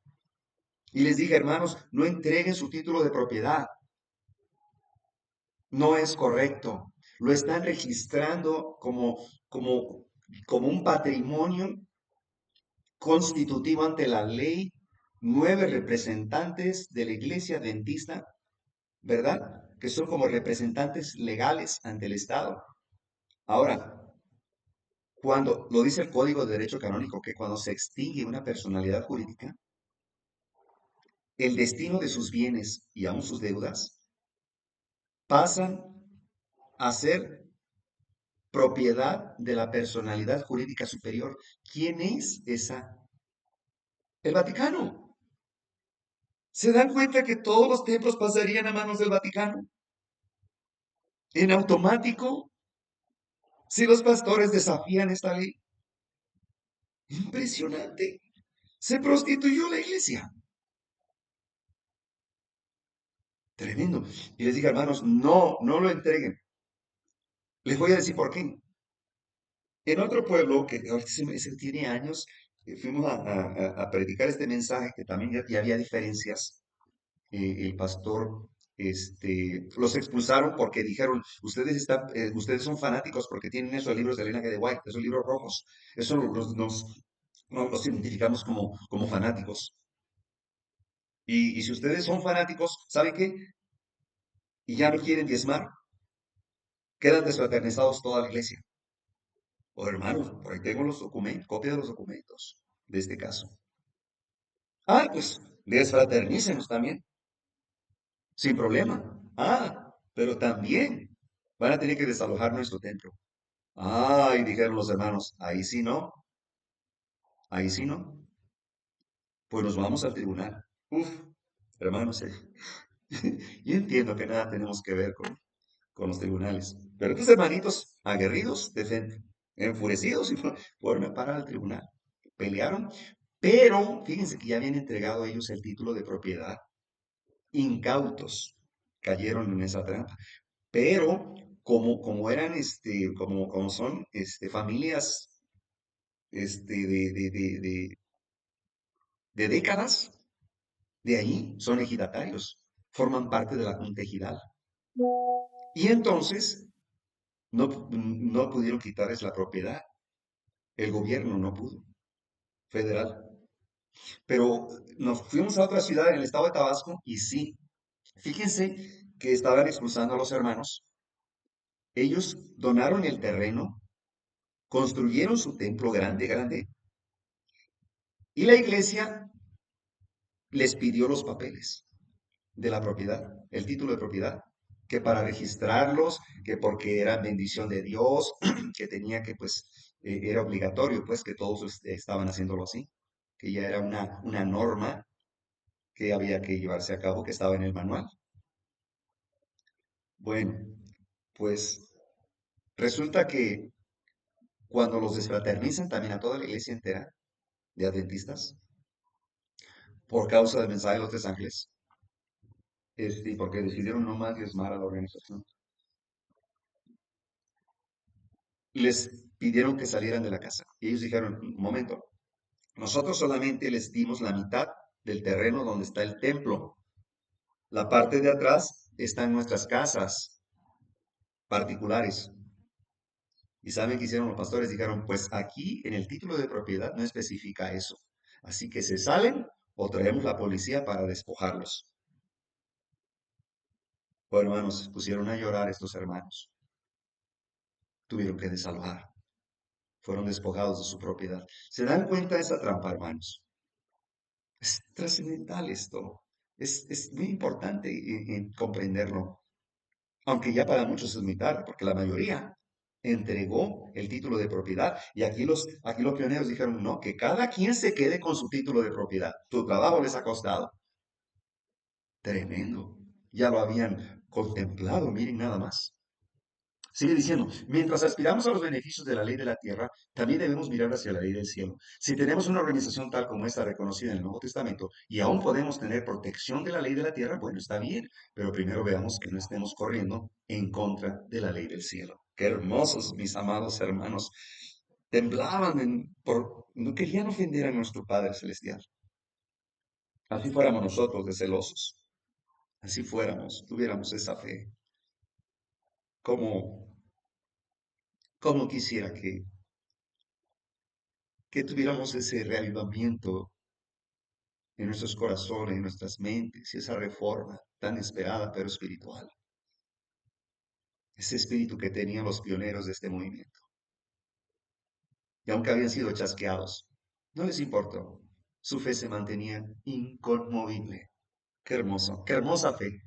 Speaker 1: Y les dije, hermanos, no entreguen su título de propiedad. No es correcto. Lo están registrando como un patrimonio constitutivo ante la ley. 9 representantes de la iglesia adventista, ¿verdad? Que son como representantes legales ante el Estado. Ahora, cuando lo dice el Código de Derecho Canónico, que cuando se extingue una personalidad jurídica, el destino de sus bienes y aún sus deudas pasan a ser propiedad de la personalidad jurídica superior. ¿Quién es esa? El Vaticano. ¿Se dan cuenta que todos los templos pasarían a manos del Vaticano? En automático, si los pastores desafían esta ley. Impresionante. Se prostituyó la iglesia. Tremendo. Y les dije, hermanos, no, no lo entreguen. Les voy a decir por qué. En otro pueblo que ahorita se tiene años, fuimos a predicar este mensaje que también ya había diferencias. El pastor, los expulsaron porque dijeron, ustedes son fanáticos porque tienen esos libros de Elena G. de White, esos libros rojos. Eso los identificamos como fanáticos. Y si ustedes son fanáticos, ¿saben qué? Y ya no quieren diezmar, quedan desfraternizados toda la iglesia. O hermanos, por ahí tengo los documentos, copia de los documentos de este caso. Ah, pues desfraternícenos también, sin problema. Ah, pero también van a tener que desalojar nuestro templo. Ay, dijeron los hermanos, ahí sí no, pues nos vamos al tribunal. Uf, hermanos, yo entiendo que nada tenemos que ver con los tribunales, pero estos hermanitos aguerridos, enfurecidos y fueron a parar al tribunal. Pelearon, pero fíjense que ya habían entregado ellos el título de propiedad. Incautos cayeron en esa trampa. Pero como eran, como son, familias, de décadas, de ahí son ejidatarios, forman parte de la junta ejidal. Y entonces no pudieron quitarles la propiedad. El gobierno no pudo, federal. Pero nos fuimos a otra ciudad en el estado de Tabasco y sí, fíjense que estaban expulsando a los hermanos. Ellos donaron el terreno, construyeron su templo grande, grande, y la iglesia les pidió los papeles de la propiedad, el título de propiedad, que para registrarlos, que porque era bendición de Dios, que tenía que, pues, era obligatorio, pues, que todos estaban haciéndolo así, que ya era una norma que había que llevarse a cabo, que estaba en el manual. Bueno, pues resulta que cuando los desfraternizan también a toda la iglesia entera de adventistas, por causa del mensaje de los tres ángeles, porque decidieron no más diezmar a la organización, les pidieron que salieran de la casa. Y ellos dijeron, un momento, nosotros solamente les dimos la mitad del terreno donde está el templo. La parte de atrás está en nuestras casas particulares. ¿Y saben qué hicieron los pastores? Dijeron, pues aquí en el título de propiedad no especifica eso. Así que se salen o traemos la policía para despojarlos. Oh, hermanos, se pusieron a llorar estos hermanos. Tuvieron que desalojar. Fueron despojados de su propiedad. ¿Se dan cuenta de esa trampa, hermanos? Es trascendental esto. Es muy importante comprenderlo. Aunque ya para muchos es muy tarde, porque la mayoría entregó el título de propiedad. Y aquí los pioneros dijeron, no, que cada quien se quede con su título de propiedad. Tu trabajo les ha costado. Tremendo. Ya lo habían contemplado, miren nada más. Sigue diciendo, mientras aspiramos a los beneficios de la ley de la tierra, también debemos mirar hacia la ley del cielo. Si tenemos una organización tal como esta reconocida en el Nuevo Testamento y aún podemos tener protección de la ley de la tierra, bueno, está bien, pero primero veamos que no estemos corriendo en contra de la ley del cielo. Qué hermosos, mis amados hermanos. Temblaban no querían ofender a nuestro Padre Celestial. Así fuéramos nosotros de celosos. Así fuéramos, tuviéramos esa fe. Como, como quisiera que tuviéramos ese reavivamiento en nuestros corazones, en nuestras mentes, y esa reforma tan esperada pero espiritual. Ese espíritu que tenían los pioneros de este movimiento. Y aunque habían sido chasqueados, no les importó. Su fe se mantenía inconmovible. Qué hermosa fe.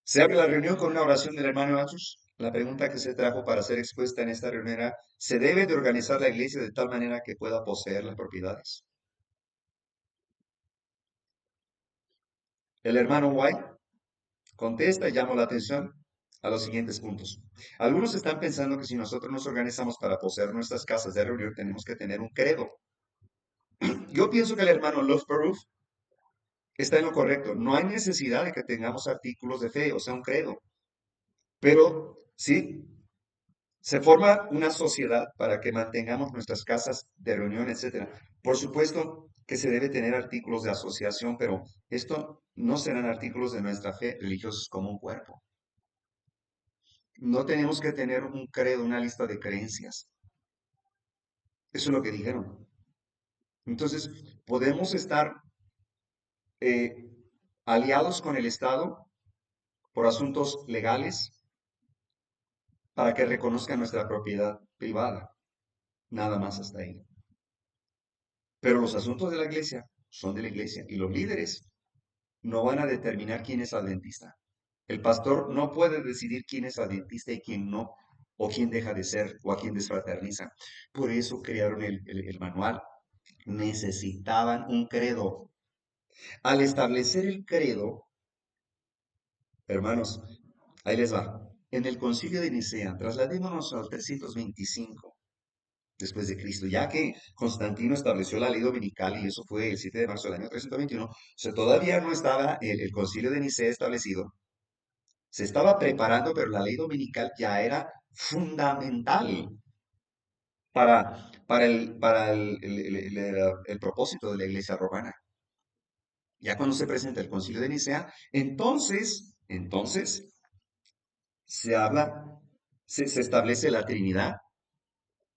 Speaker 1: Se abre la reunión con una oración del hermano Atos. La pregunta que se trajo para ser expuesta en esta reunión era, ¿se debe de organizar la iglesia de tal manera que pueda poseer las propiedades? El hermano White contesta y llama la atención a los siguientes puntos. Algunos están pensando que si nosotros nos organizamos para poseer nuestras casas de reunión, tenemos que tener un credo. Yo pienso que el hermano Love Proof está en lo correcto. No hay necesidad de que tengamos artículos de fe, o sea, un credo. Pero sí, se forma una sociedad para que mantengamos nuestras casas de reunión, etcétera. Por supuesto que se debe tener artículos de asociación, pero esto no serán artículos de nuestra fe religiosos como un cuerpo. No tenemos que tener un credo, una lista de creencias. Eso es lo que dijeron. Entonces, podemos estar eh, aliados con el Estado por asuntos legales para que reconozcan nuestra propiedad privada. Nada más hasta ahí. Pero los asuntos de la iglesia son de la iglesia y los líderes no van a determinar quién es adventista. El pastor no puede decidir quién es adventista y quién no, o quién deja de ser, o a quién desfraterniza. Por eso crearon el manual. Necesitaban un credo. Al establecer el credo, hermanos, ahí les va. En el concilio de Nicea, trasladémonos al 325 después de Cristo, ya que Constantino estableció la ley dominical y eso fue el 7 de marzo del año 321, o sea, todavía no estaba el concilio de Nicea establecido, se estaba preparando, pero la ley dominical ya era fundamental para el propósito de la iglesia romana. Ya cuando se presenta el concilio de Nicea, entonces se habla, se establece la Trinidad,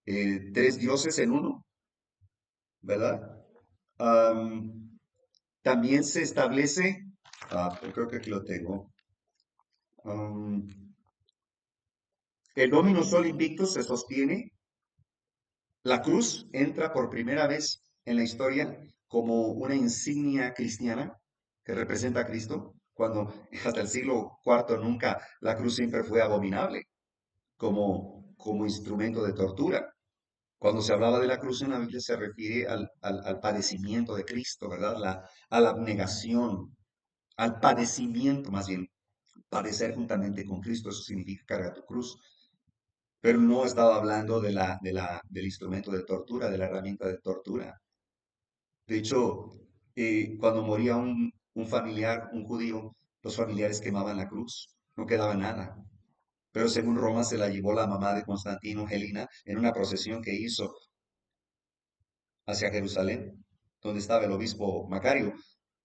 Speaker 1: tres dioses en uno, ¿verdad? Am, también se establece, creo que aquí lo tengo, am, el Dominus Sol Invictus se sostiene, la cruz entra por primera vez en la historia como una insignia cristiana que representa a Cristo, cuando hasta el siglo cuarto nunca la cruz siempre fue abominable como instrumento de tortura. Cuando se hablaba de la cruz en la Biblia se refiere al padecimiento de Cristo, ¿verdad? A la abnegación, al padecimiento más bien. Padecer juntamente con Cristo, eso significa cargar tu cruz. Pero no estaba hablando del instrumento de tortura, de la herramienta de tortura. De hecho, cuando moría un familiar, un judío, los familiares quemaban la cruz, no quedaba nada. Pero según Roma se la llevó la mamá de Constantino, Helena, en una procesión que hizo hacia Jerusalén, donde estaba el obispo Macario,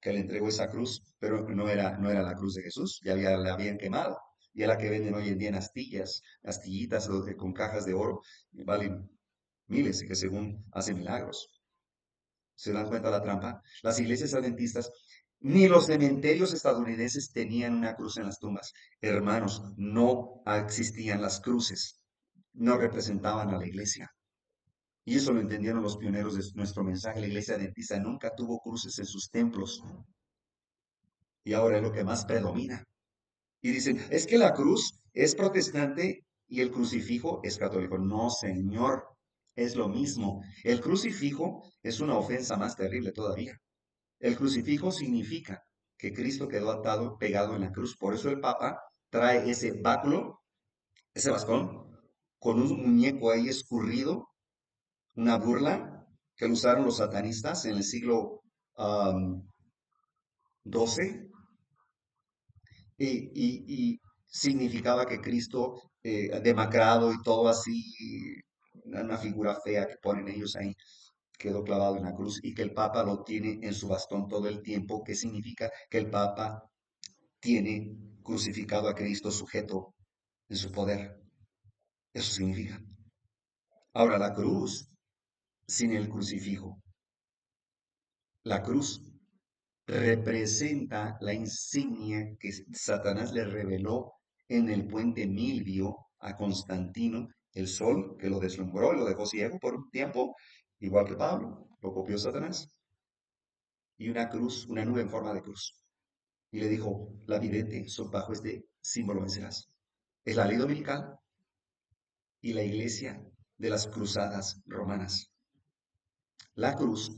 Speaker 1: que le entregó esa cruz, pero no era la cruz de Jesús, la habían quemado. Y es la que venden hoy en día en astillitas con cajas de oro, valen miles y que según hacen milagros. ¿Se dan cuenta de la trampa? Las iglesias adventistas, ni los cementerios estadounidenses tenían una cruz en las tumbas. Hermanos, no existían las cruces, no representaban a la iglesia. Y eso lo entendieron los pioneros de nuestro mensaje. La iglesia adventista nunca tuvo cruces en sus templos y ahora es lo que más predomina. Y dicen, es que la cruz es protestante y el crucifijo es católico. No, señor, es lo mismo. El crucifijo es una ofensa más terrible todavía. El crucifijo significa que Cristo quedó atado, pegado en la cruz. Por eso el Papa trae ese báculo, ese bastón, con un muñeco ahí escurrido, una burla que lo usaron los satanistas en el siglo XII, y significaba que Cristo, demacrado y todo así, una figura fea que ponen ellos ahí, quedó clavado en la cruz y que el Papa lo tiene en su bastón todo el tiempo, que significa que el Papa tiene crucificado a Cristo sujeto en su poder. Eso significa. Ahora, la cruz sin el crucifijo, la cruz representa la insignia que Satanás le reveló en el puente Milvio a Constantino, el sol que lo deslumbró y lo dejó ciego por un tiempo, igual que Pablo, lo copió Satanás, y una cruz, una nube en forma de cruz. Y le dijo, la vidente, bajo este símbolo vencerás. Es la ley dominical y la iglesia de las cruzadas romanas. La cruz,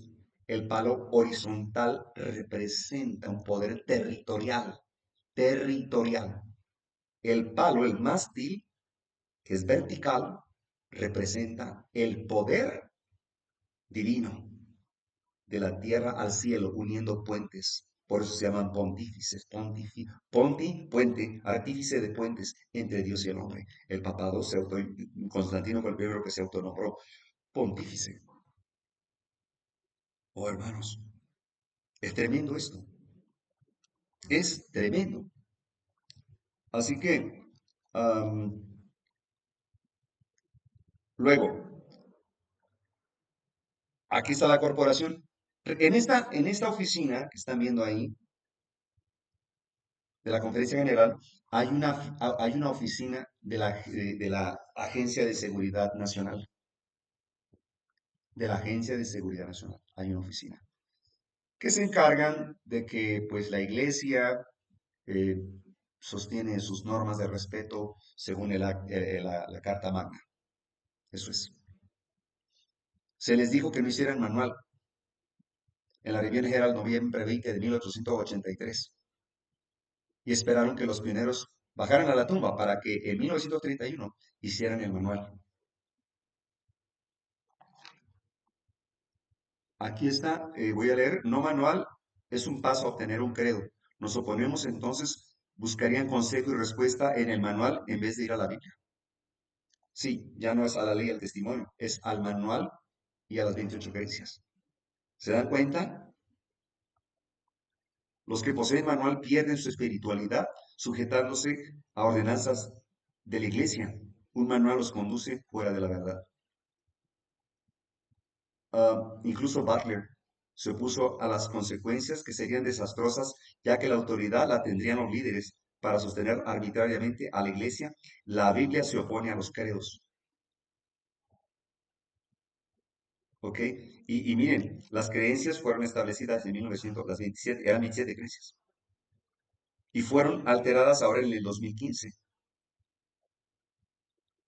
Speaker 1: el palo horizontal, representa un poder territorial, territorial. El palo, el mástil, que es vertical, representa el poder divino de la tierra al cielo, uniendo puentes. Por eso se llaman pontífices, ponti, puente, artífice de puentes entre Dios y el hombre. El papado Constantino fue el primero que se autonombró pontífice. Oh, hermanos, es tremendo esto, es tremendo. Así que, am, luego, aquí está la corporación. En esta oficina que están viendo ahí, de la Conferencia General, hay una oficina de la Agencia de Seguridad Nacional. De la Agencia de Seguridad Nacional. Hay una oficina que se encargan de que pues la iglesia eh, sostiene sus normas de respeto según la Carta Magna. Eso es. Se les dijo que no hicieran manual en la Riviera Herald, noviembre 20 de 1883, y esperaron que los pioneros bajaran a la tumba para que en 1931 hicieran el manual. Aquí está, voy a leer, no manual es un paso a obtener un credo. Nos oponemos entonces, buscarían consejo y respuesta en el manual en vez de ir a la Biblia. Sí, ya no es a la ley y al testimonio, es al manual y a las 28 creencias. ¿Se dan cuenta? Los que poseen manual pierden su espiritualidad sujetándose a ordenanzas de la iglesia. Un manual los conduce fuera de la verdad. Incluso Butler se opuso a las consecuencias que serían desastrosas, ya que la autoridad la tendrían los líderes para sostener arbitrariamente a la iglesia. La Biblia se opone a los credos. ¿Ok? Y miren, las creencias fueron establecidas en 1927, eran 27 creencias, y fueron alteradas ahora en el 2015.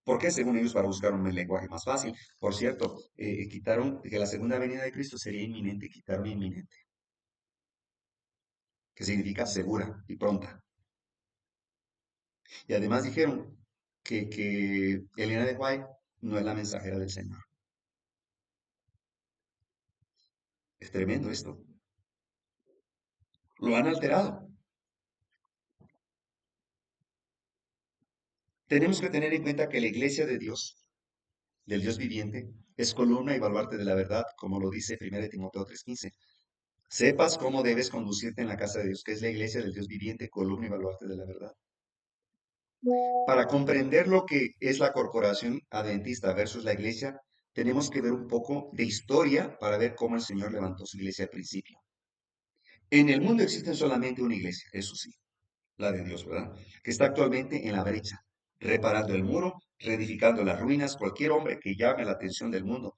Speaker 1: ¿Por qué? Según ellos, para buscar un lenguaje más fácil. Por cierto, quitaron que la segunda venida de Cristo sería inminente, quitaron inminente, que significa segura y pronta. Y además dijeron que Elena de White no es la mensajera del Señor. Es tremendo esto. Lo han alterado. Tenemos que tener en cuenta que la iglesia de Dios, del Dios viviente, es columna y baluarte de la verdad, como lo dice 1 Timoteo 3:15. Sepas cómo debes conducirte en la casa de Dios, que es la iglesia del Dios viviente, columna y baluarte de la verdad. Para comprender lo que es la corporación adventista versus la iglesia, tenemos que ver un poco de historia para ver cómo el Señor levantó su iglesia al principio. En el mundo existe solamente una iglesia, eso sí, la de Dios, ¿verdad? Que está actualmente en la brecha, reparando el muro, reedificando las ruinas. Cualquier hombre que llame la atención del mundo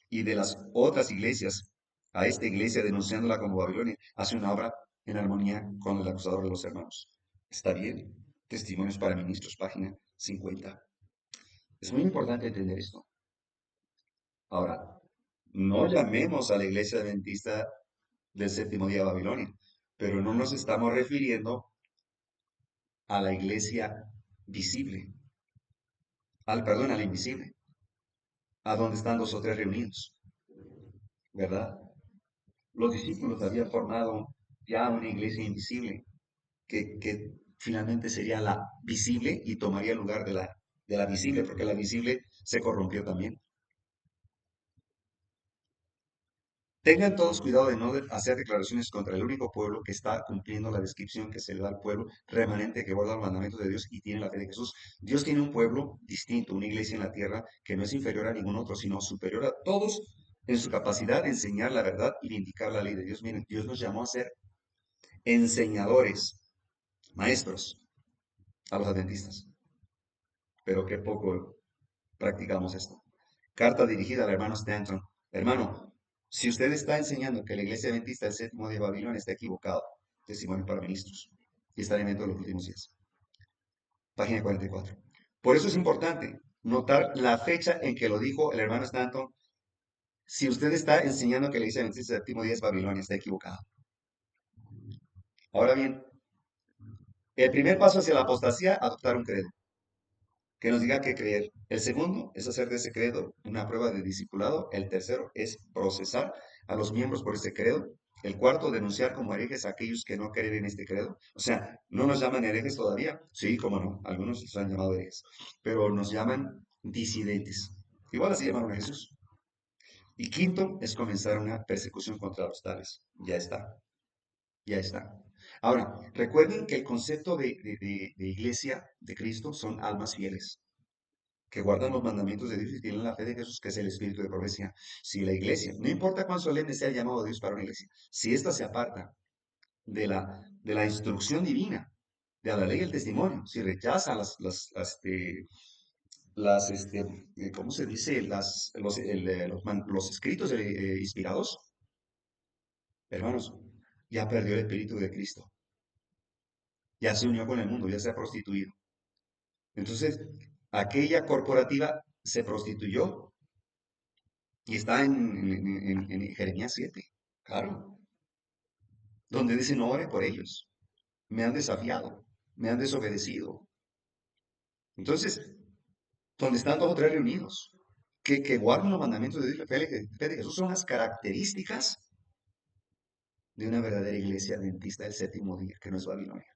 Speaker 1: y de las otras iglesias a esta iglesia denunciándola como Babilonia, hace una obra en armonía con el acusador de los hermanos. ¿Está bien? Testimonios para Ministros, página 50. Es muy importante entender esto. Ahora, no llamemos a la iglesia adventista del séptimo día de Babilonia, pero no nos estamos refiriendo a la iglesia visible, perdón, a la invisible, a donde están dos o tres reunidos, ¿verdad? Los discípulos habían formado ya una iglesia invisible que finalmente sería la visible y tomaría el lugar de la visible, porque la visible se corrompió también. Tengan todos cuidado de no hacer declaraciones contra el único pueblo que está cumpliendo la descripción que se le da al pueblo remanente que guarda los mandamientos de Dios y tiene la fe de Jesús. Dios tiene un pueblo distinto, una iglesia en la tierra que no es inferior a ningún otro, sino superior a todos en su capacidad de enseñar la verdad y de indicar la ley de Dios. Miren, Dios nos llamó a ser enseñadores, maestros, a los adventistas, pero qué poco practicamos esto. Carta dirigida al hermano Stanton. Hermano, si usted está enseñando que la iglesia adventista del séptimo de Babilonia está equivocado, testimonio para ministros, y está en evento de los últimos días. Página 44. Por eso es importante notar la fecha en que lo dijo el hermano Stanton. Si usted está enseñando que la iglesia adventista del séptimo día es Babilonia, está equivocado. Ahora bien, el primer paso hacia la apostasía, adoptar un credo que nos diga qué creer. El segundo es hacer de ese credo una prueba de discipulado. El tercero es procesar a los miembros por ese credo. El cuarto, denunciar como herejes a aquellos que no creen en este credo. O sea, no nos llaman herejes todavía. Sí, cómo no. Algunos los han llamado herejes. Pero nos llaman disidentes. Igual así llamaron a Jesús. Y quinto es comenzar una persecución contra los tales. Ya está. Ya está. Ahora, recuerden que el concepto de iglesia de Cristo son almas fieles que guardan los mandamientos de Dios y tienen la fe de Jesús, que es el espíritu de profecía. Si la iglesia, no importa cuán solemne sea el llamado de Dios para una iglesia, si ésta se aparta de la instrucción divina, de la ley y el testimonio, si rechaza ¿cómo se dice? Los escritos inspirados, hermanos, ya perdió el espíritu de Cristo, ya se unió con el mundo, ya se ha prostituido. Entonces, aquella corporativa se prostituyó y está en Jeremías 7, claro, donde dice, no ore por ellos, me han desafiado, me han desobedecido. Entonces, donde están dos o tres reunidos, que guardan los mandamientos de Dios, la fe de Jesús, son las características de una verdadera iglesia adventista del séptimo día, que no es Babilonia.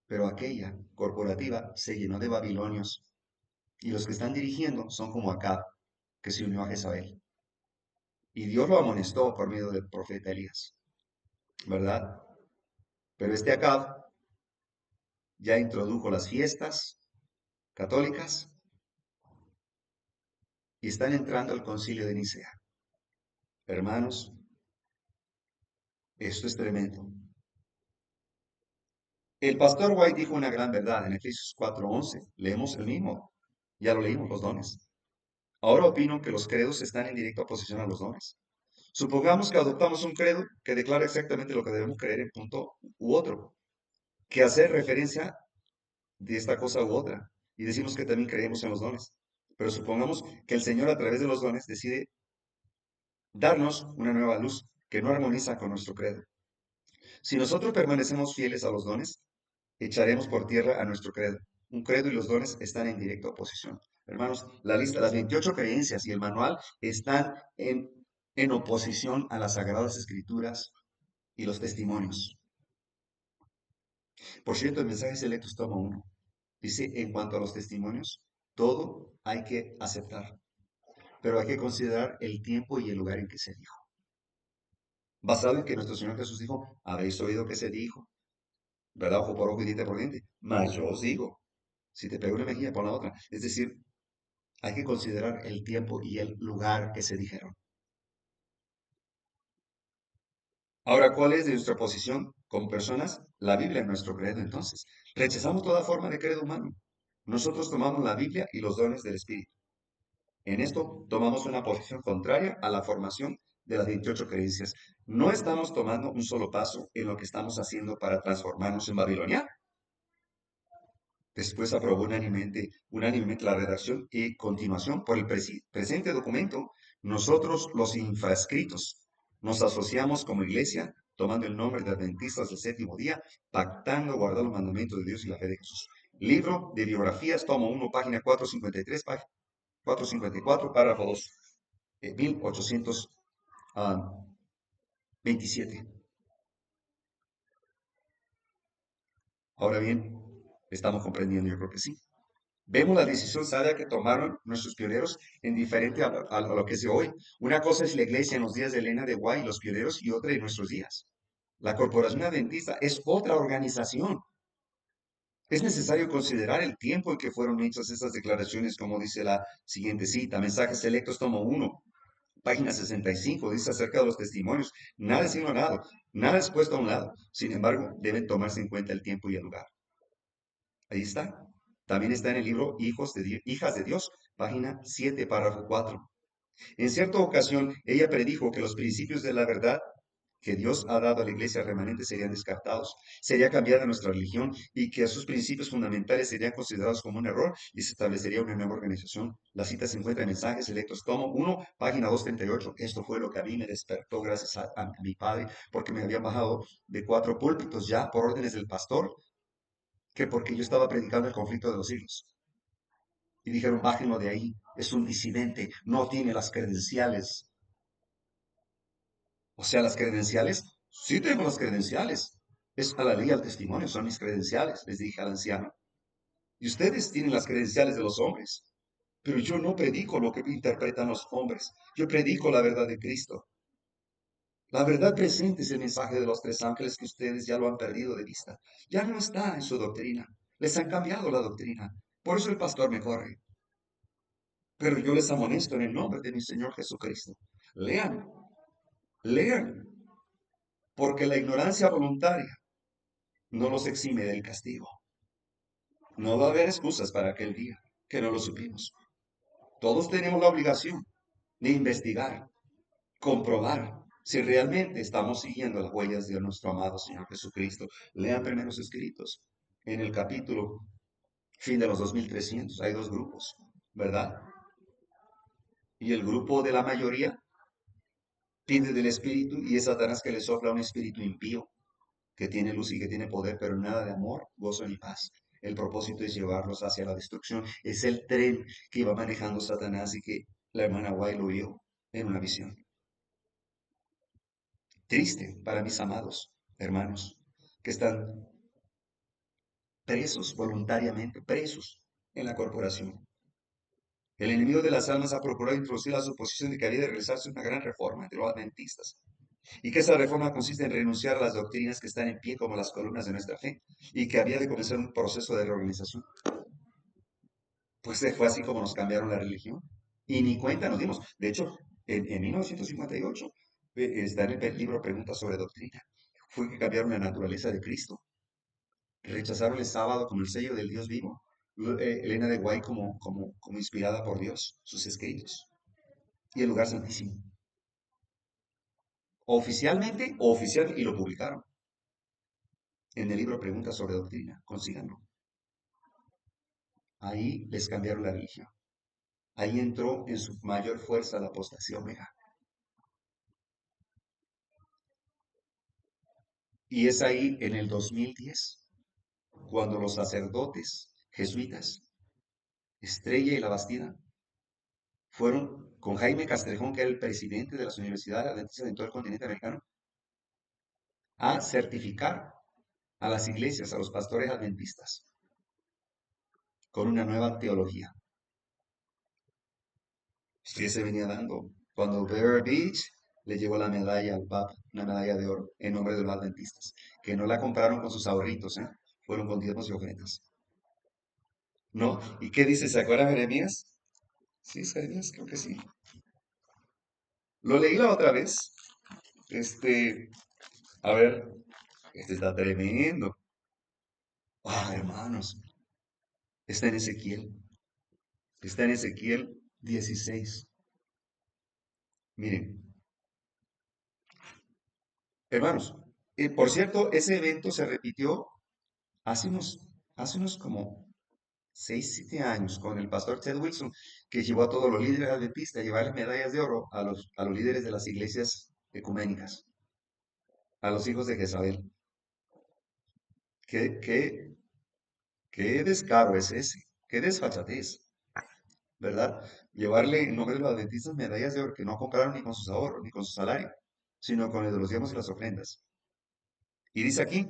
Speaker 1: Pero aquella corporativa se llenó de babilonios y los que están dirigiendo son como Acab, que se unió a Jezabel. Y Dios lo amonestó por medio del profeta Elías, ¿verdad? Pero este Acab ya introdujo las fiestas católicas y están entrando al concilio de Nicea. Hermanos, esto es tremendo. El pastor White dijo una gran verdad en Efesios 4:11. Leemos el mismo. Ya lo leímos, los dones. Ahora opino que los credos están en directa oposición a los dones. Supongamos que adoptamos un credo que declara exactamente lo que debemos creer en punto u otro, que hace referencia de esta cosa u otra. Y decimos que también creemos en los dones. Pero supongamos que el Señor a través de los dones decide darnos una nueva luz que no armoniza con nuestro credo. Si nosotros permanecemos fieles a los dones, echaremos por tierra a nuestro credo. Un credo y los dones están en directa oposición. Hermanos, la lista, las 28 creencias y el manual están en oposición a las sagradas escrituras y los testimonios. Por cierto, el mensaje selectos toma uno. Dice, en cuanto a los testimonios, todo hay que aceptar, pero hay que considerar el tiempo y el lugar en que se dijo. Basado en que nuestro Señor Jesús dijo, habéis oído que se dijo, ¿verdad? Ojo por ojo y diente por diente. Mas yo os digo, si te pego una mejilla, pon la otra. Es decir, Hay que considerar el tiempo y el lugar que se dijeron. Ahora, ¿cuál es nuestra posición como personas? La Biblia es nuestro credo, entonces. Rechazamos toda forma de credo humano. Nosotros tomamos la Biblia y los dones del Espíritu. En esto tomamos una posición contraria a la formación de las 28 creencias. No estamos tomando un solo paso en lo que estamos haciendo para transformarnos en Babilonia. Después aprobó unánimemente la redacción y continuación por el presente documento. Nosotros, los infrascritos, nos asociamos como iglesia, tomando el nombre de Adventistas del Séptimo Día, pactando guardar los mandamientos de Dios y la fe de Jesús. Libro de biografías, tomo 1, página 453, página 454, párrafo 2, 1827. Ahora bien, estamos comprendiendo, yo creo que sí. Vemos la decisión sabia que tomaron nuestros pioneros en diferente a lo que es de hoy. Una cosa es la iglesia en los días de Elena de White, los pioneros, y otra en nuestros días. La Corporación Adventista es otra organización. Es necesario considerar el tiempo en que fueron hechas estas declaraciones, como dice la siguiente cita, Mensajes Selectos, tomo 1, página 65, dice acerca de los testimonios, nada es ignorado, nada es puesto a un lado. Sin embargo, deben tomarse en cuenta el tiempo y el lugar. Ahí está. También está en el libro Hijas de Dios, página 7, párrafo 4. En cierta ocasión, ella predijo que los principios de la verdad que Dios ha dado a la iglesia remanente serían descartados, sería cambiada nuestra religión y que sus principios fundamentales serían considerados como un error y se establecería una nueva organización. La cita se encuentra en Mensajes Selectos, tomo 1, página 238. Esto fue lo que a mí me despertó gracias a mi padre, porque me habían bajado de 4 púlpitos ya por órdenes del pastor, que porque yo estaba predicando el conflicto de los siglos. Y dijeron, bájenlo de ahí, es un disidente, no tiene las credenciales. O sea, las credenciales, sí tengo las credenciales. Es a la ley, al testimonio, son mis credenciales, les dije al anciano. Y ustedes tienen las credenciales de los hombres. Pero yo no predico lo que interpretan los hombres. Yo predico la verdad de Cristo. La verdad presente es el mensaje de los tres ángeles que ustedes ya lo han perdido de vista. Ya no está en su doctrina. Les han cambiado la doctrina. Por eso el pastor me corre. Pero yo les amonesto en el nombre de mi Señor Jesucristo. Lean, lean, porque la ignorancia voluntaria no los exime del castigo. No va a haber excusas para aquel día que no lo supimos. Todos tenemos la obligación de investigar, comprobar si realmente estamos siguiendo las huellas de nuestro amado Señor Jesucristo. Lean primeros escritos. En el capítulo fin de los 2300 hay dos grupos, ¿verdad? Y el grupo de la mayoría pide del Espíritu y es Satanás que le sopla un espíritu impío, que tiene luz y que tiene poder, pero nada de amor, gozo ni paz. El propósito es llevarlos hacia la destrucción. Es el tren que iba manejando Satanás y que la hermana White lo vio en una visión. Triste para mis amados hermanos que están presos voluntariamente, presos en la corporación. El enemigo de las almas ha procurado introducir la suposición de que había de realizarse una gran reforma entre los adventistas y que esa reforma consiste en renunciar a las doctrinas que están en pie como las columnas de nuestra fe y que había de comenzar un proceso de reorganización. Pues fue así como nos cambiaron la religión. Y ni cuenta nos dimos. De hecho, en 1958 está en el libro Preguntas sobre Doctrina. Fue que cambiaron la naturaleza de Cristo. Rechazaron el sábado como el sello del Dios vivo. Elena de White como inspirada por Dios, sus escritos. Y el lugar santísimo. Oficialmente, y lo publicaron en el libro Preguntas sobre Doctrina. Consíganlo. Ahí les cambiaron la religión. Ahí entró en su mayor fuerza la apostasía omega. Y es ahí en el 2010 cuando los sacerdotes jesuitas, Estrella y La Bastida, fueron con Jaime Castrejón, que era el presidente de las universidades adventistas en todo el continente americano, a certificar a las iglesias, a los pastores adventistas, con una nueva teología. Que se venía dando cuando Bear Beach le llevó la medalla al Papa, una medalla de oro, en nombre de los adventistas, que no la compraron con sus ahorritos, ¿eh? Fueron con diezmos y ofrendas. ¿No? ¿Y qué dice? ¿Se acuerdan Jeremías? Sí, Isaías, creo que sí. Lo leí la otra vez. Este, a ver, este está tremendo. Ah, hermanos, está en Ezequiel. Está en Ezequiel 16. Miren, hermanos, por cierto, ese evento se repitió hace unos como 6, 7 años con el pastor Ted Wilson, que llevó a todos los líderes adventistas a llevarles medallas de oro a los líderes de las iglesias ecuménicas, a los hijos de Jezabel. ¿Qué, qué, qué descaro es ese? ¿Qué desfachatez? ¿Verdad? Llevarle en nombre de los adventistas medallas de oro que no compraron ni con sus ahorros, ni con su salario, sino con el de los diezmos y las ofrendas. Y dice aquí,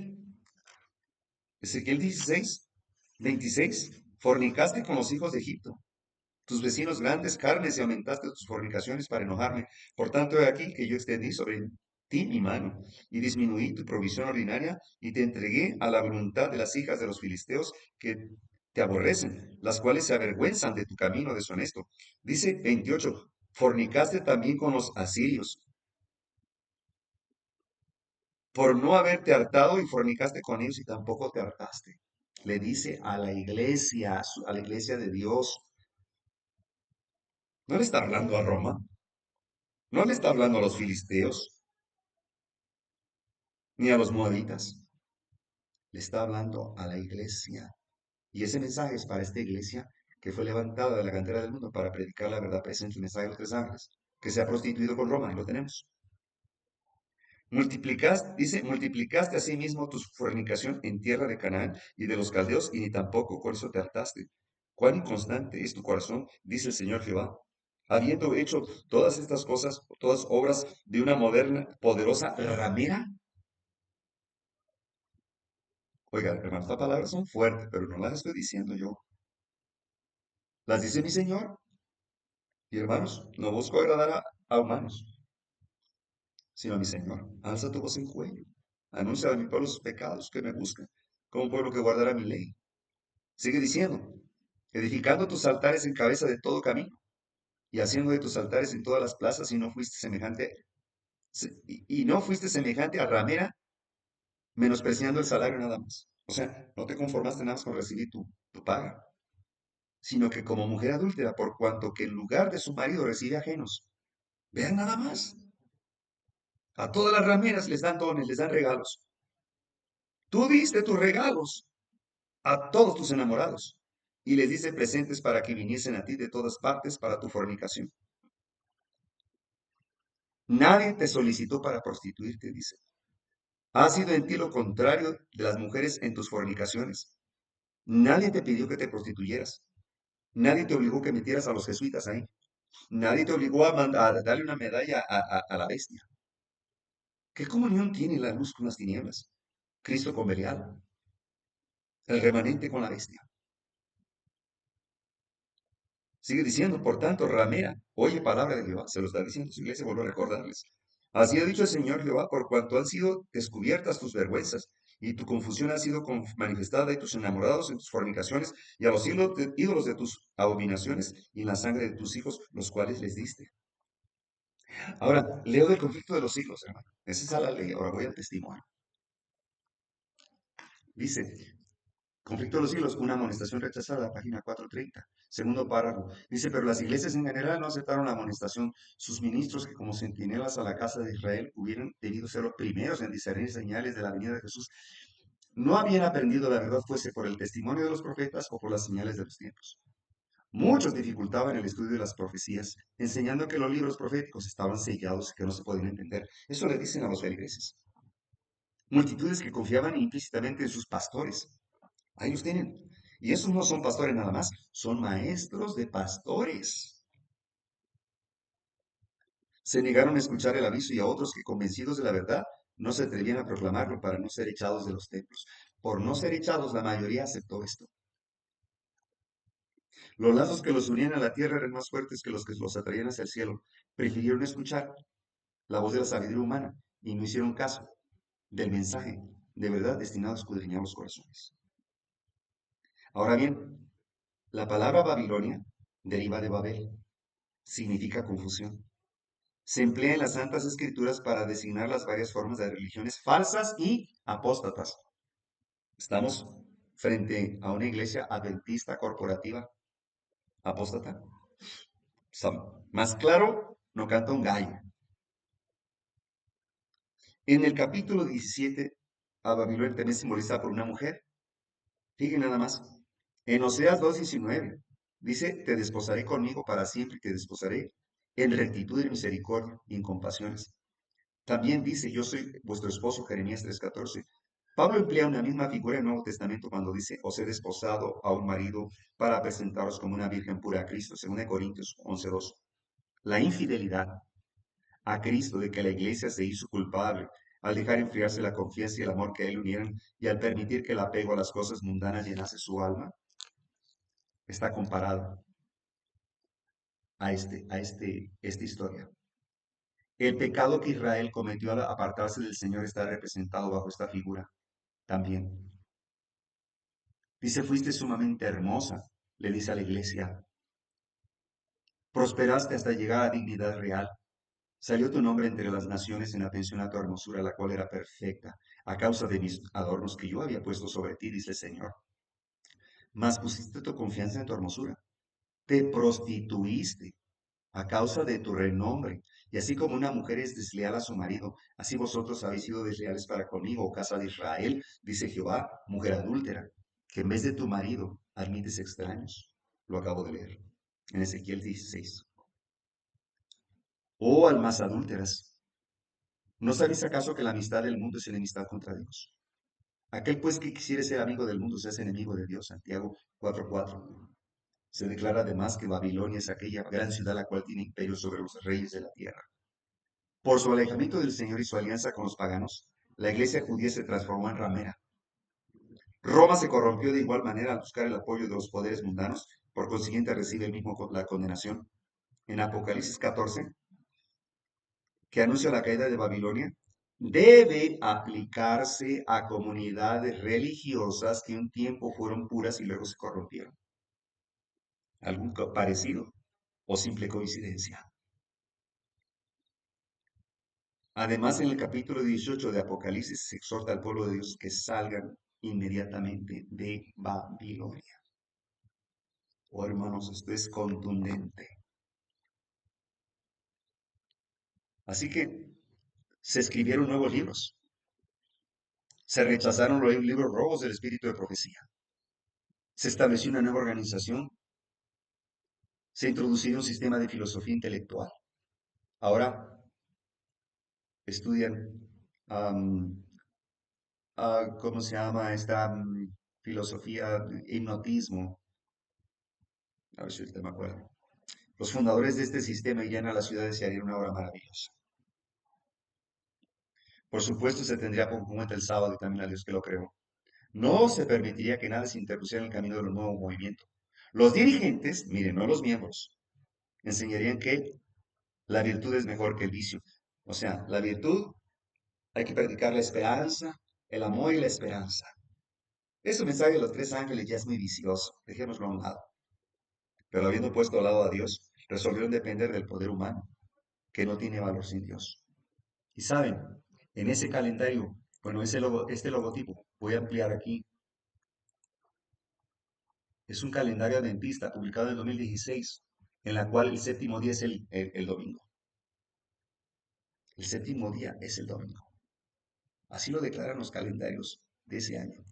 Speaker 1: Ezequiel 16, 26, fornicaste con los hijos de Egipto, tus vecinos grandes carnes y aumentaste tus fornicaciones para enojarme. Por tanto, he aquí que yo extendí sobre ti mi mano y disminuí tu provisión ordinaria y te entregué a la voluntad de las hijas de los filisteos que te aborrecen, las cuales se avergüenzan de tu camino deshonesto. Dice 28, fornicaste también con los asirios, por no haberte hartado y fornicaste con ellos y tampoco te hartaste. Le dice a la iglesia, a la iglesia de Dios. No le está hablando a Roma, no le está hablando a los filisteos, ni a los moabitas. Le está hablando a la iglesia. Y ese mensaje es para esta iglesia que fue levantada de la cantera del mundo para predicar la verdad presente, el mensaje de los 3 ángeles, que se ha prostituido con Roma, y lo tenemos. Multiplicaste asimismo tu fornicación en tierra de Canaán y de los caldeos, y ni tampoco con eso te hartaste. Cuán inconstante es tu corazón, dice el Señor Jehová. Habiendo hecho todas estas cosas, todas obras de una moderna, poderosa ramera. Oiga, hermano, estas palabras son fuertes, pero no las estoy diciendo yo. Las dice mi Señor. Y hermanos, no busco agradar a humanos, sino a mi Señor. Alza tu voz en cuello. Anuncia a mi pueblo sus pecados, que me buscan, como un pueblo que guardará mi ley. Sigue diciendo, edificando tus altares en cabeza de todo camino, y haciendo de tus altares en todas las plazas, y no fuiste semejante a ramera, menospreciando el salario nada más. O sea, no te conformaste nada más con recibir tu paga, sino que como mujer adúltera, por cuanto que en lugar de su marido recibe ajenos. Vean nada más. A todas las rameras les dan dones, les dan regalos. Tú diste tus regalos a todos tus enamorados y les diste presentes para que viniesen a ti de todas partes para tu fornicación. Nadie te solicitó para prostituirte, dice. Ha sido en ti lo contrario de las mujeres en tus fornicaciones. Nadie te pidió que te prostituyeras. Nadie te obligó que metieras a los jesuitas ahí. Nadie te obligó a darle una medalla a la bestia. ¿Qué comunión tiene la luz con las tinieblas? Cristo con Belial, el remanente con la bestia. Sigue diciendo, por tanto, ramera, oye palabra de Jehová, se lo está diciendo su iglesia, vuelvo a recordarles. Así ha dicho el Señor Jehová, por cuanto han sido descubiertas tus vergüenzas, y tu confusión ha sido manifestada, y tus enamorados en tus fornicaciones, y a los ídolos de tus abominaciones, y en la sangre de tus hijos, los cuales les diste. Ahora, leo del conflicto de los hijos, hermano. Esa es la ley, ahora voy al testimonio. Dice, conflicto de los siglos, una amonestación rechazada, página 430. Segundo párrafo. Dice, pero las iglesias en general no aceptaron la amonestación. Sus ministros, que como centinelas a la casa de Israel hubieran debido ser los primeros en discernir señales de la venida de Jesús, no habían aprendido la verdad, fuese por el testimonio de los profetas o por las señales de los tiempos. Muchos dificultaban el estudio de las profecías, enseñando que los libros proféticos estaban sellados y que no se podían entender. Eso le dicen a los feligreses. Multitudes que confiaban implícitamente en sus pastores. Ahí los tienen. Y esos no son pastores nada más, son maestros de pastores. Se negaron a escuchar el aviso y a otros que, convencidos de la verdad, no se atrevían a proclamarlo para no ser echados de los templos. Por no ser echados, la mayoría aceptó esto. Los lazos que los unían a la tierra eran más fuertes que los atraían hacia el cielo. Prefirieron escuchar la voz de la sabiduría humana y no hicieron caso del mensaje de verdad destinado a escudriñar los corazones. Ahora bien, la palabra Babilonia deriva de Babel. significa confusión. Se emplea en las Santas Escrituras para designar las varias formas de religiones falsas y apóstatas. Estamos frente a una iglesia adventista corporativa apóstata. Más claro, no canta un gallo. En el capítulo 17, a Babilonia también simbolizada por una mujer. Fíjense nada más. En Oseas 2:19 dice, te desposaré conmigo para siempre y te desposaré en rectitud y misericordia y en compasiones. También dice, yo soy vuestro esposo, Jeremías 3:14. Pablo emplea una misma figura en el Nuevo Testamento cuando dice, os he desposado a un marido para presentaros como una virgen pura a Cristo, 2 Corintios 11:2. La infidelidad a Cristo de que la iglesia se hizo culpable al dejar enfriarse la confianza y el amor que a él unieron y al permitir que el apego a las cosas mundanas llenase su alma, está comparada esta historia. El pecado que Israel cometió al apartarse del Señor está representado bajo esta figura también. Dice, fuiste sumamente hermosa, le dice a la iglesia. Prosperaste hasta llegar a dignidad real. Salió tu nombre entre las naciones en atención a tu hermosura, la cual era perfecta, a causa de mis adornos que yo había puesto sobre ti, dice el Señor. Mas pusiste tu confianza en tu hermosura. Te prostituiste a causa de tu renombre. Y así como una mujer es desleal a su marido, así vosotros habéis sido desleales para conmigo, oh casa de Israel, dice Jehová, mujer adúltera, que en vez de tu marido admites extraños. Lo acabo de leer en Ezequiel 16. Oh almas adúlteras, ¿no sabéis acaso que la amistad del mundo es enemistad contra Dios? Aquel pues que quisiere ser amigo del mundo se hace enemigo de Dios. Santiago 4:4. Se declara además que Babilonia es aquella gran ciudad la cual tiene imperio sobre los reyes de la tierra. Por su alejamiento del Señor y su alianza con los paganos, la iglesia judía se transformó en ramera. Roma se corrompió de igual manera al buscar el apoyo de los poderes mundanos, por consiguiente recibe el mismo la condenación. En Apocalipsis 14, que anuncia la caída de Babilonia, debe aplicarse a comunidades religiosas que un tiempo fueron puras y luego se corrompieron. ¿Algún parecido o simple coincidencia? Además, en el capítulo 18 de Apocalipsis se exhorta al pueblo de Dios que salgan inmediatamente de Babilonia. Oh, hermanos, esto es contundente. Así que se escribieron nuevos libros. Se rechazaron los libros rojos del espíritu de profecía. Se estableció una nueva organización. Se introdució un sistema de filosofía intelectual. Ahora estudian, ¿cómo se llama esta filosofía? Hipnotismo. A ver si usted me acuerda. Los fundadores de este sistema irían a las ciudades y harían una obra maravillosa. Por supuesto, se tendría por cuenta el sábado y también a Dios que lo creó. No se permitiría que nada se interpusiera en el camino del nuevo movimiento. Los dirigentes, miren, no los miembros, enseñarían que la virtud es mejor que el vicio. O sea, la virtud hay que practicar la esperanza, el amor y la esperanza. Ese mensaje de los tres ángeles ya es muy vicioso, dejémoslo a un lado. Pero habiendo puesto al lado a Dios, resolvieron depender del poder humano, que no tiene valor sin Dios. Y saben, en ese calendario, bueno, este logotipo, voy a ampliar aquí, es un calendario adventista publicado en 2016, en la cual el séptimo día es el domingo. El séptimo día es el domingo. Así lo declaran los calendarios de ese año.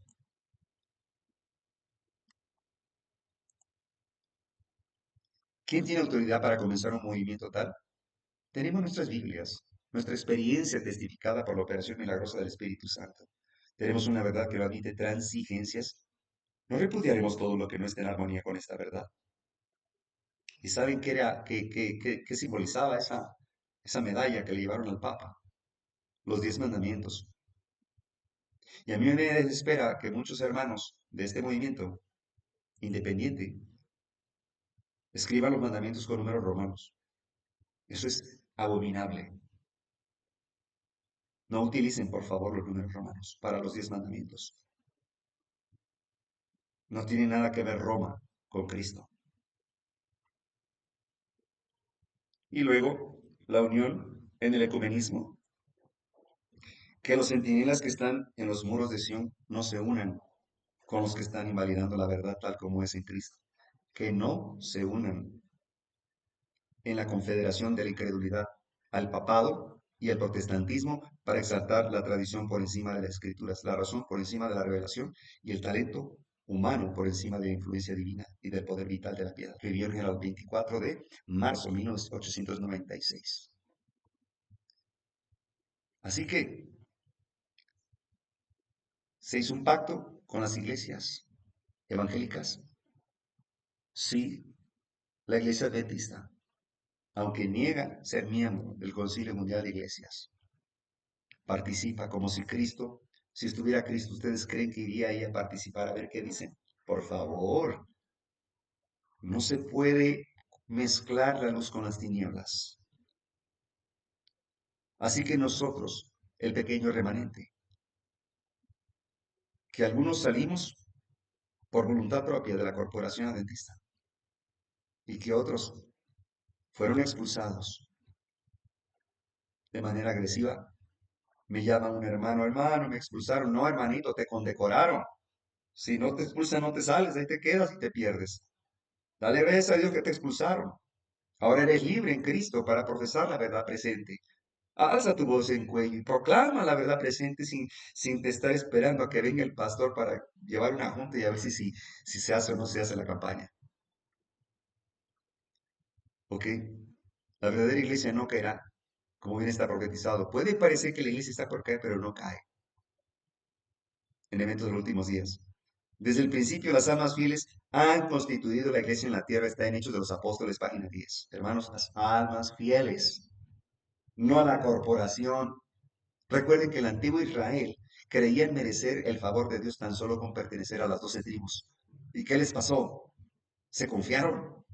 Speaker 1: ¿Quién tiene autoridad para comenzar un movimiento tal? Tenemos nuestras Biblias, nuestra experiencia testificada por la operación milagrosa del Espíritu Santo. Tenemos una verdad que no admite transigencias. No repudiaremos todo lo que no esté en armonía con esta verdad. ¿Y saben qué simbolizaba esa medalla que le llevaron al Papa? Los 10 mandamientos. Y a mí me desespera que muchos hermanos de este movimiento independiente escriban los mandamientos con números romanos. Eso es abominable. No utilicen, por favor, los números romanos para los 10 mandamientos. No tiene nada que ver Roma con Cristo. Y luego la unión en el ecumenismo, que los centinelas que están en los muros de Sión no se unan con los que están invalidando la verdad tal como es en Cristo, que no se unan en la confederación de la incredulidad al papado y al protestantismo para exaltar la tradición por encima de las escrituras, la razón por encima de la revelación y el talento humano por encima de la influencia divina y del poder vital de la piedad. Vivieron el 24 de marzo de 1896. Así que se hizo un pacto con las iglesias evangélicas. Sí, la iglesia adventista, aunque niega ser miembro del Concilio Mundial de Iglesias, participa como si Cristo, si estuviera Cristo, ¿ustedes creen que iría ahí a participar a ver qué dicen? Por favor, no se puede mezclar la luz con las tinieblas. Así que nosotros, el pequeño remanente, que algunos salimos por voluntad propia de la corporación adventista y que otros fueron expulsados de manera agresiva. Me llaman un hermano, hermano, me expulsaron. No, hermanito, te condecoraron. Si no te expulsan, no te sales, ahí te quedas y te pierdes. Dale gracias a Dios que te expulsaron. Ahora eres libre en Cristo para profesar la verdad presente. Alza tu voz en cuello y proclama la verdad presente sin estar esperando a que venga el pastor para llevar una junta y a ver si se hace o no se hace la campaña. ¿Ok? La verdadera iglesia no caerá, como bien está profetizado. Puede parecer que la iglesia está por caer, pero no cae en eventos de los últimos días. Desde el principio, las almas fieles han constituido la iglesia en la tierra. Está en Hechos de los Apóstoles, página 10. Hermanos, las almas fieles, no a la corporación. Recuerden que el antiguo Israel creía en merecer el favor de Dios tan solo con pertenecer a las 12 tribus. ¿Y qué les pasó? Se confiaron.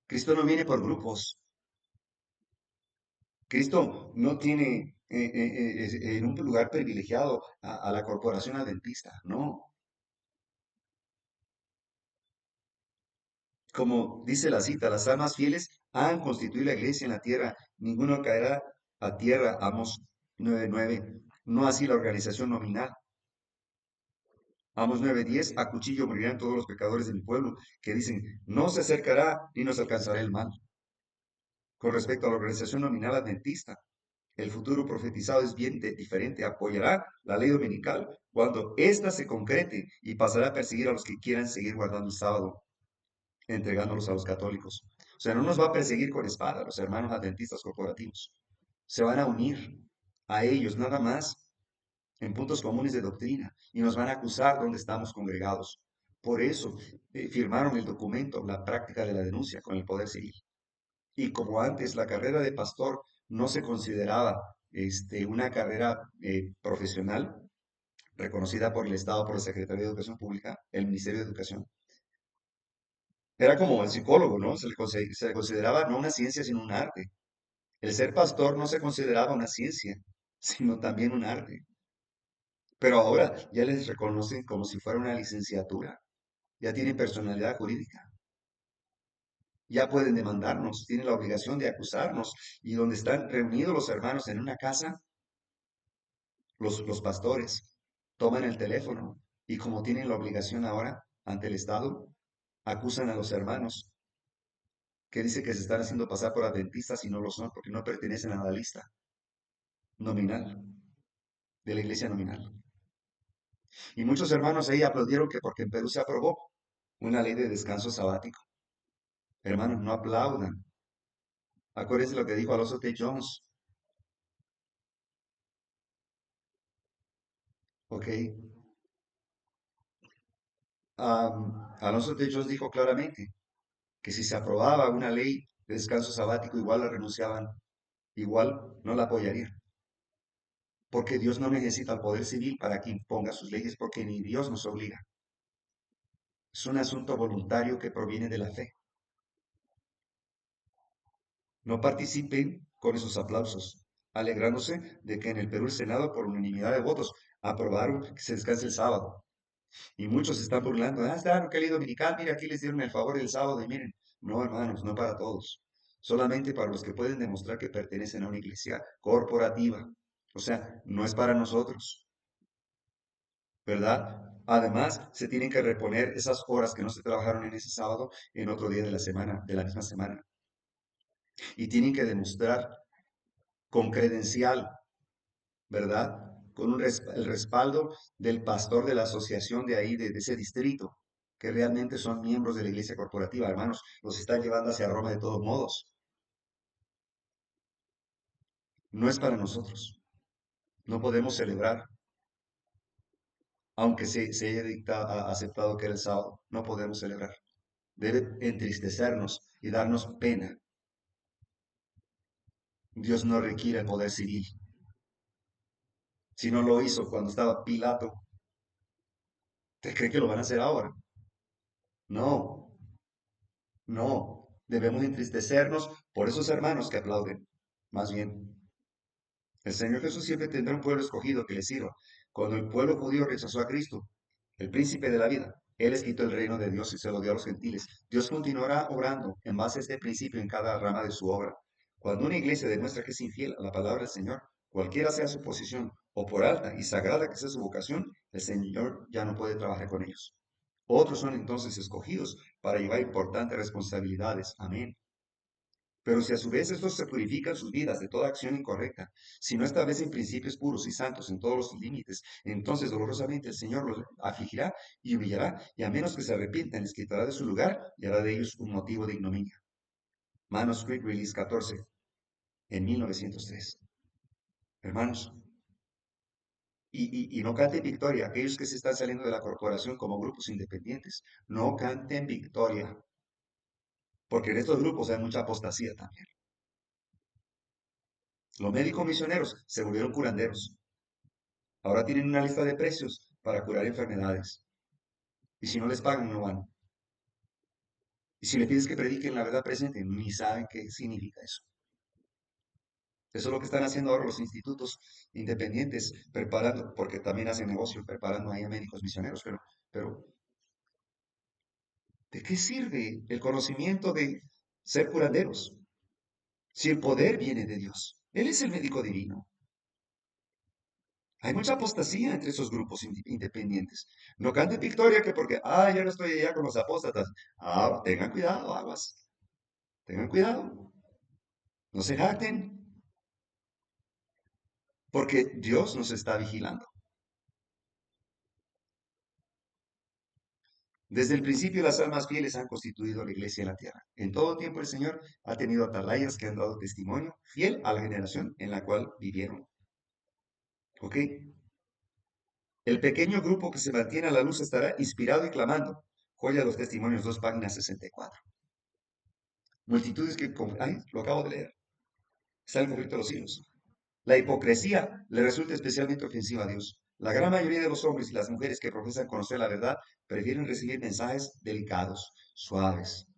Speaker 1: Cristo no viene por grupos. Cristo no tiene en un lugar privilegiado a la corporación adventista. No. Como dice la cita, las almas fieles han constituido la iglesia en la tierra, ninguno caerá a tierra, Amos 9:9. No así la organización nominal. Amos 9:10, a cuchillo morirán todos los pecadores de mi pueblo, que dicen, no se acercará ni nos alcanzará el mal. Con respecto a la organización nominal adventista, el futuro profetizado es bien diferente, apoyará la ley dominical cuando ésta se concrete y pasará a perseguir a los que quieran seguir guardando el sábado, entregándolos a los católicos. O sea, no nos va a perseguir con espada los hermanos adventistas corporativos. Se van a unir a ellos nada más en puntos comunes de doctrina y nos van a acusar donde estamos congregados. Por eso firmaron el documento, la práctica de la denuncia con el Poder Civil. Y como antes la carrera de pastor no se consideraba una carrera profesional reconocida por el Estado, por la Secretaría de Educación Pública, el Ministerio de Educación, era como el psicólogo, ¿no? Se le consideraba no una ciencia, sino un arte. El ser pastor no se consideraba una ciencia, sino también un arte. Pero ahora ya les reconocen como si fuera una licenciatura. Ya tienen personalidad jurídica. Ya pueden demandarnos, tienen la obligación de acusarnos. Y donde están reunidos los hermanos en una casa, los pastores toman el teléfono y como tienen la obligación ahora ante el Estado, acusan a los hermanos que dicen que se están haciendo pasar por adventistas y no lo son porque no pertenecen a la lista nominal de la iglesia nominal. Y muchos hermanos ahí aplaudieron que porque en Perú se aprobó una ley de descanso sabático. Hermanos, no aplaudan. Acuérdense lo que dijo Alonso T. Jones. Ok. Alonso T. Jones dijo claramente que si se aprobaba una ley de descanso sabático, igual la renunciaban, igual no la apoyarían. Porque Dios no necesita el poder civil para que imponga sus leyes, porque ni Dios nos obliga. Es un asunto voluntario que proviene de la fe. No participen con esos aplausos, alegrándose de que en el Perú el Senado, por unanimidad de votos, aprobaron que se descanse el sábado. Y muchos se están burlando. Ah, está, qué ley dominical, mira, aquí les dieron el favor del sábado y miren. No, hermanos, no para todos. solamente para los que pueden demostrar que pertenecen a una iglesia corporativa. O sea, no es para nosotros, ¿verdad? Además, se tienen que reponer esas horas que no se trabajaron en ese sábado en otro día de la semana, de la misma semana. Y tienen que demostrar con credencial, ¿verdad? Con el respaldo del pastor de la asociación de ahí, de ese distrito, que realmente son miembros de la iglesia corporativa, hermanos, los están llevando hacia Roma de todos modos. No es para nosotros. No podemos celebrar, aunque se haya aceptado que era el sábado, no podemos celebrar. Debe entristecernos y darnos pena. Dios no requiere el poder civil. Si no lo hizo cuando estaba Pilato, ¿te cree que lo van a hacer ahora? No, no. Debemos entristecernos por esos hermanos que aplauden. Más bien, el Señor Jesús siempre tendrá un pueblo escogido que le sirva. Cuando el pueblo judío rechazó a Cristo, el príncipe de la vida, Él les quitó el reino de Dios y se lo dio a los gentiles. Dios continuará obrando en base a este principio en cada rama de su obra. Cuando una iglesia demuestra que es infiel a la palabra del Señor, cualquiera sea su posición, o por alta y sagrada que sea su vocación, el Señor ya no puede trabajar con ellos. Otros son entonces escogidos para llevar importantes responsabilidades. Amén. Pero si a su vez estos se purifican sus vidas de toda acción incorrecta, si no establecen principios puros y santos en todos los límites, entonces dolorosamente el Señor los afligirá y humillará, y a menos que se arrepientan, les quitará de su lugar y hará de ellos un motivo de ignominia. Manuscript Release 14, en 1903. Hermanos, y no canten victoria aquellos que se están saliendo de la corporación como grupos independientes. No canten victoria, porque en estos grupos hay mucha apostasía también. Los médicos misioneros se volvieron curanderos. Ahora tienen una lista de precios para curar enfermedades. Y si no les pagan, no van. Y si le pides que prediquen la verdad presente, ni saben qué significa eso. Eso es lo que están haciendo ahora los institutos independientes, preparando, porque también hacen negocio, preparando ahí a médicos misioneros. Pero, ¿de qué sirve el conocimiento de ser curanderos? Si el poder viene de Dios. Él es el médico divino. Hay mucha apostasía entre esos grupos independientes. No canten victoria que porque, yo no estoy allá con los apóstatas. Tengan cuidado, aguas. Tengan cuidado. No se jacten, porque Dios nos está vigilando. Desde el principio las almas fieles han constituido la iglesia en la tierra. En todo tiempo el Señor ha tenido atalayas que han dado testimonio fiel a la generación en la cual vivieron. ¿Ok? El pequeño grupo que se mantiene a la luz estará inspirado y clamando. Joya de los Testimonios, 2 páginas 64. Multitudes que, lo acabo de leer, está el conflicto de los siglos. La hipocresía le resulta especialmente ofensiva a Dios. La gran mayoría de los hombres y las mujeres que profesan conocer la verdad prefieren recibir mensajes delicados, suaves.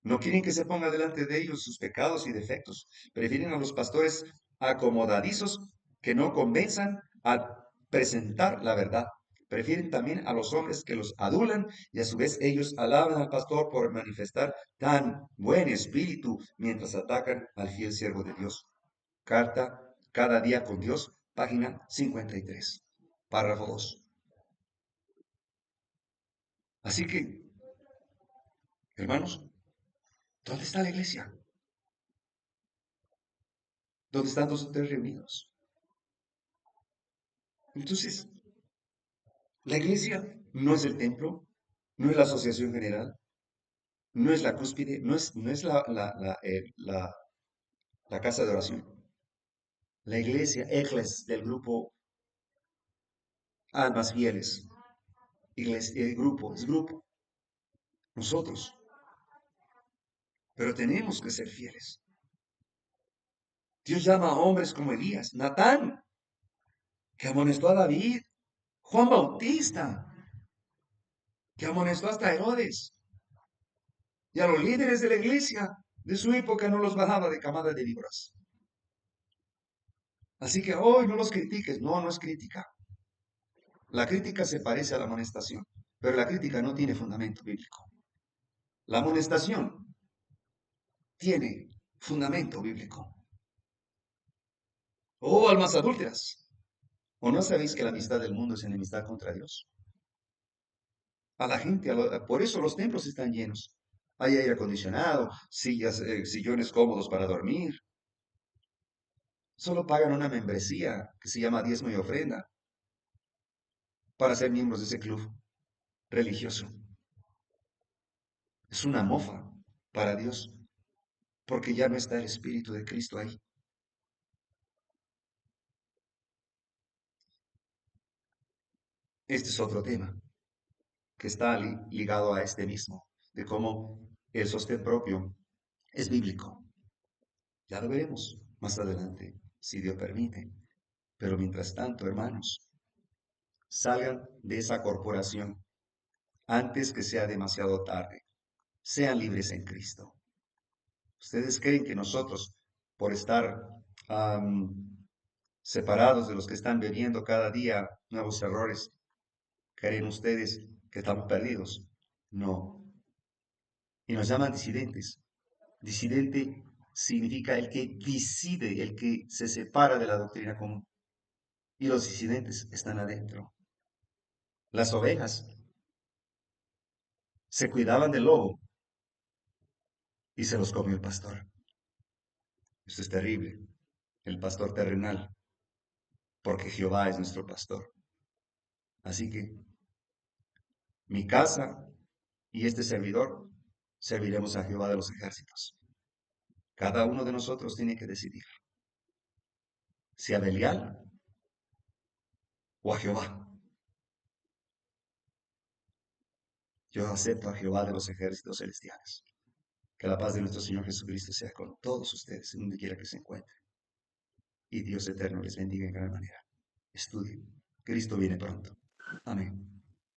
Speaker 1: No quieren que se ponga delante de ellos sus pecados y defectos. Prefieren a los pastores acomodadizos que no convenzan al presentar la verdad. Prefieren también a los hombres que los adulan y a su vez ellos alaban al pastor por manifestar tan buen espíritu mientras atacan al fiel siervo de Dios. Carta Cada día con Dios, página 53, párrafo 2. Así que, hermanos, ¿dónde está la iglesia? ¿Dónde están dos o tres reunidos? Entonces, la iglesia no es el templo, no es la asociación general, no es la cúspide, no es la casa de oración. La iglesia, ecles del grupo almas fieles, iglesia, el grupo, es grupo, nosotros, pero tenemos que ser fieles. Dios llama a hombres como Elías, Natán, que amonestó a David, Juan Bautista, que amonestó hasta a Herodes, y a los líderes de la iglesia de su época no los bajaba de camada de víboras. Así que hoy no los critiques, no es crítica. La crítica se parece a la amonestación, pero la crítica no tiene fundamento bíblico. La amonestación tiene Fundamento bíblico. Oh, almas adúlteras. ¿O no sabéis que la amistad del mundo es enemistad contra Dios? A la gente, por eso los templos están llenos. Hay aire acondicionado, sillas, sillones cómodos para dormir. Solo pagan una membresía que se llama diezmo y ofrenda para ser miembros de ese club religioso. Es una mofa para Dios, porque ya no está el Espíritu de Cristo ahí. Este es otro tema que está ligado a este mismo, de cómo el sostén propio es bíblico. Ya lo veremos más adelante, si Dios permite. Pero mientras tanto, hermanos, salgan de esa corporación antes que sea demasiado tarde. Sean libres en Cristo. ¿Ustedes creen que nosotros, por estar separados de los que están bebiendo cada día nuevos errores, creen ustedes que estamos perdidos? No. Y nos llaman disidentes. Disidente significa el que decide, el que se separa de la doctrina común. Y los disidentes están adentro. Las ovejas se cuidaban del lobo y se los comió el pastor. Esto es terrible. El pastor terrenal, porque Jehová es nuestro pastor. Así que mi casa y este servidor serviremos a Jehová de los ejércitos. Cada uno de nosotros tiene que decidir si a Belial o a Jehová. Yo acepto a Jehová de los ejércitos celestiales. Que la paz de nuestro Señor Jesucristo sea con todos ustedes, en donde quiera que se encuentren. Y Dios eterno les bendiga en gran manera. Estudien. Cristo viene pronto. Amén.